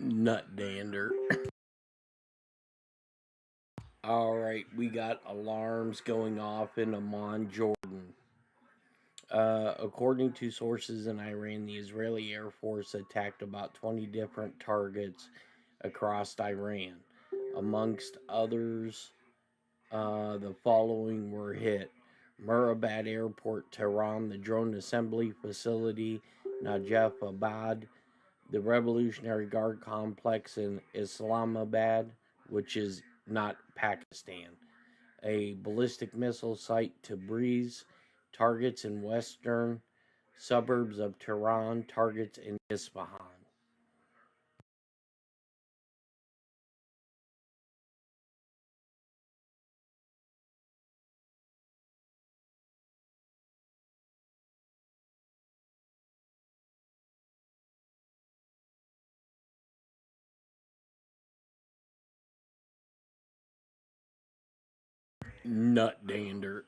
Nut dander. Alright, we got alarms going off in Amman, Jordan. According to sources in Iran, the Israeli Air Force attacked about 20 different targets across Iran. Amongst others, the following were hit: Murabad Airport, Tehran, the drone assembly facility, Najaf Abad, the Revolutionary Guard complex in Islamabad, which is not Pakistan, a ballistic missile site, Tabriz, targets in western suburbs of Tehran, targets in Isfahan. Nut dander.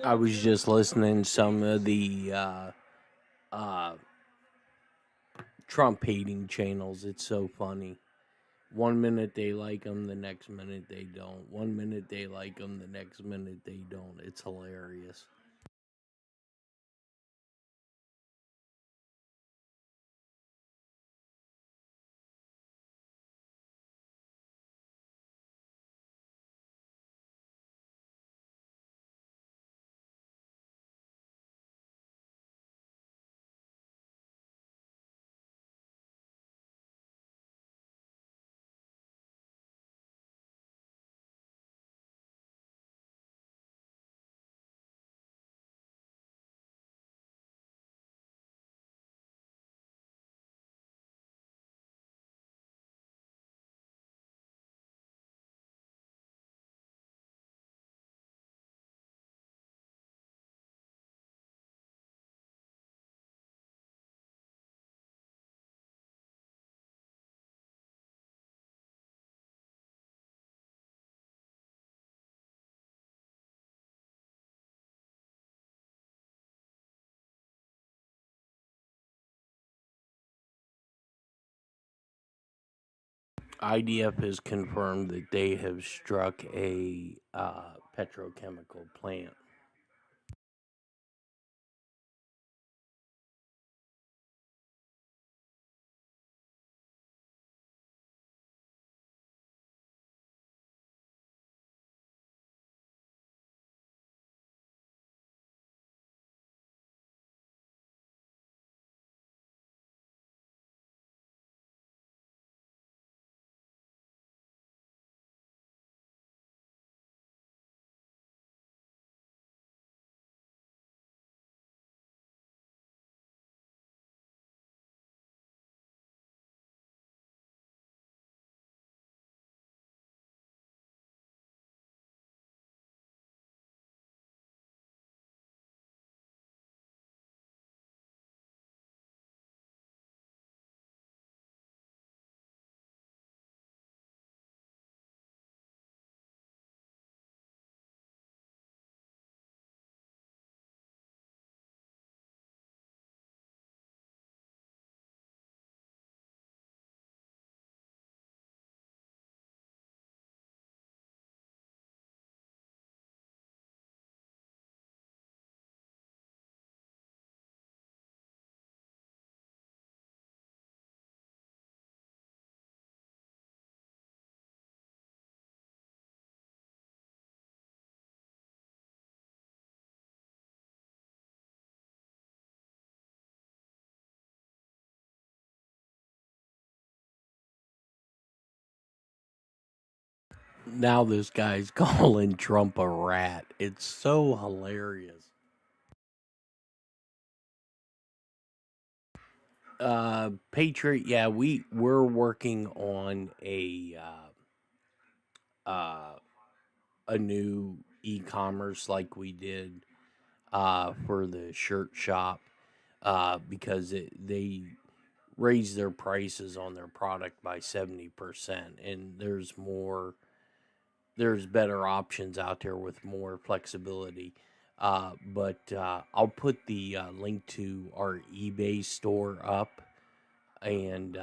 I was just listening to some of the Trump hating channels. It's so funny. One minute they like him, the next minute they don't. One minute they like him, the next minute they don't. It's hilarious. IDF has confirmed that they have struck a petrochemical plant. Now this guy's calling Trump a rat. It's so hilarious. Patriot, yeah, we're working on a new e-commerce like we did for the shirt shop because they raised their prices on their product by 70%, and there's better options out there with more flexibility. But I'll put the link to our eBay store up, and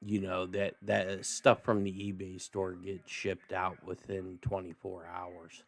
that stuff from the eBay store gets shipped out within 24 hours.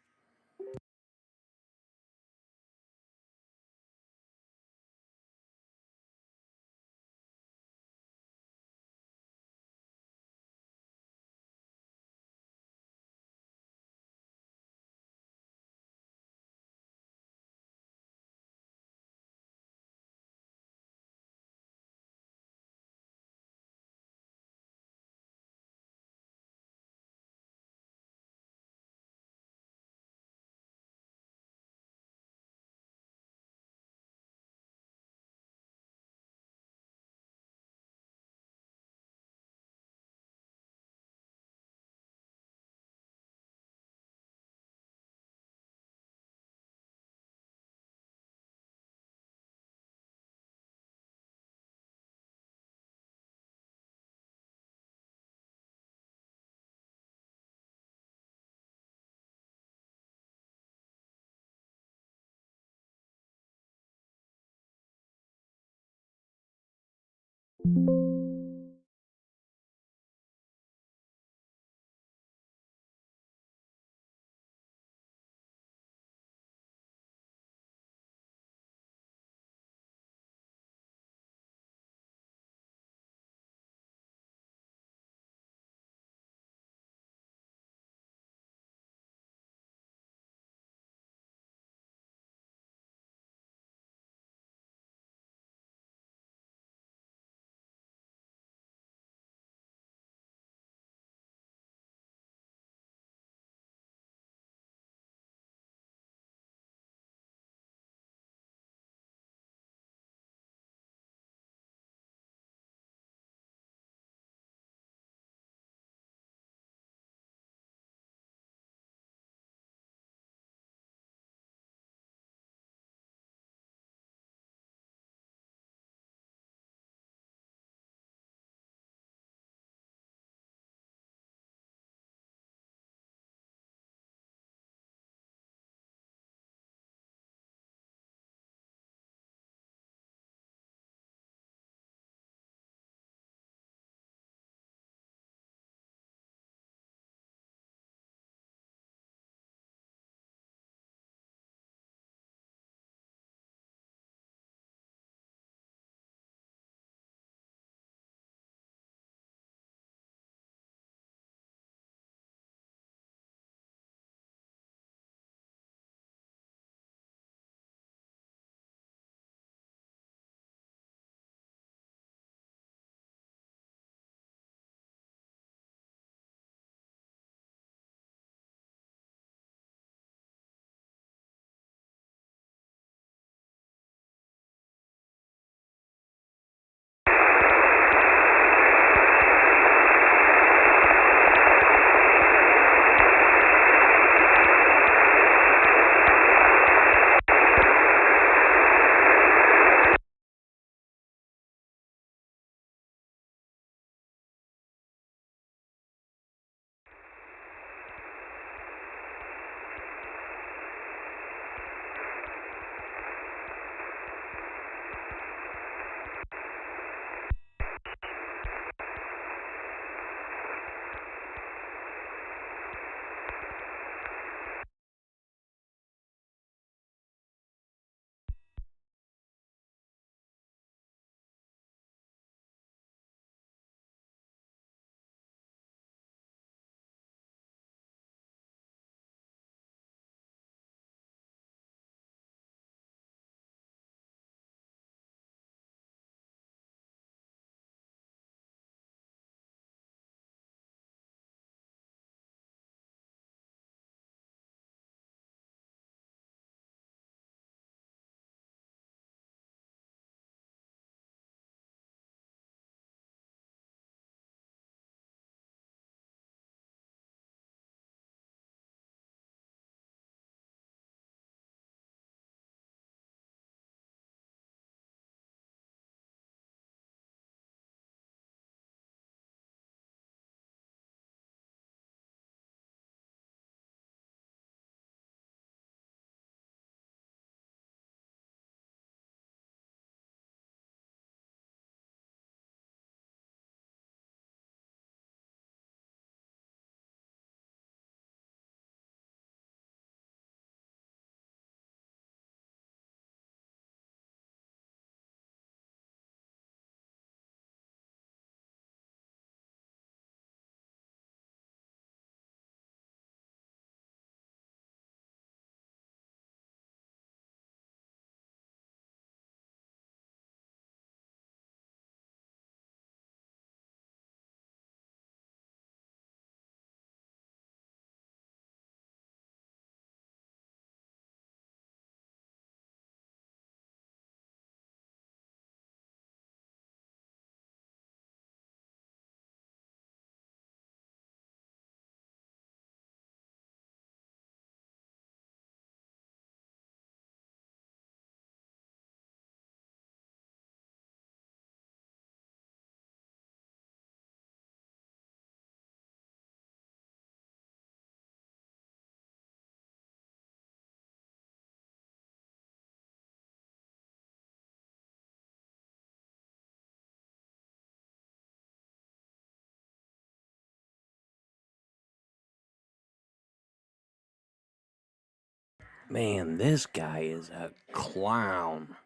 Man, this guy is a clown.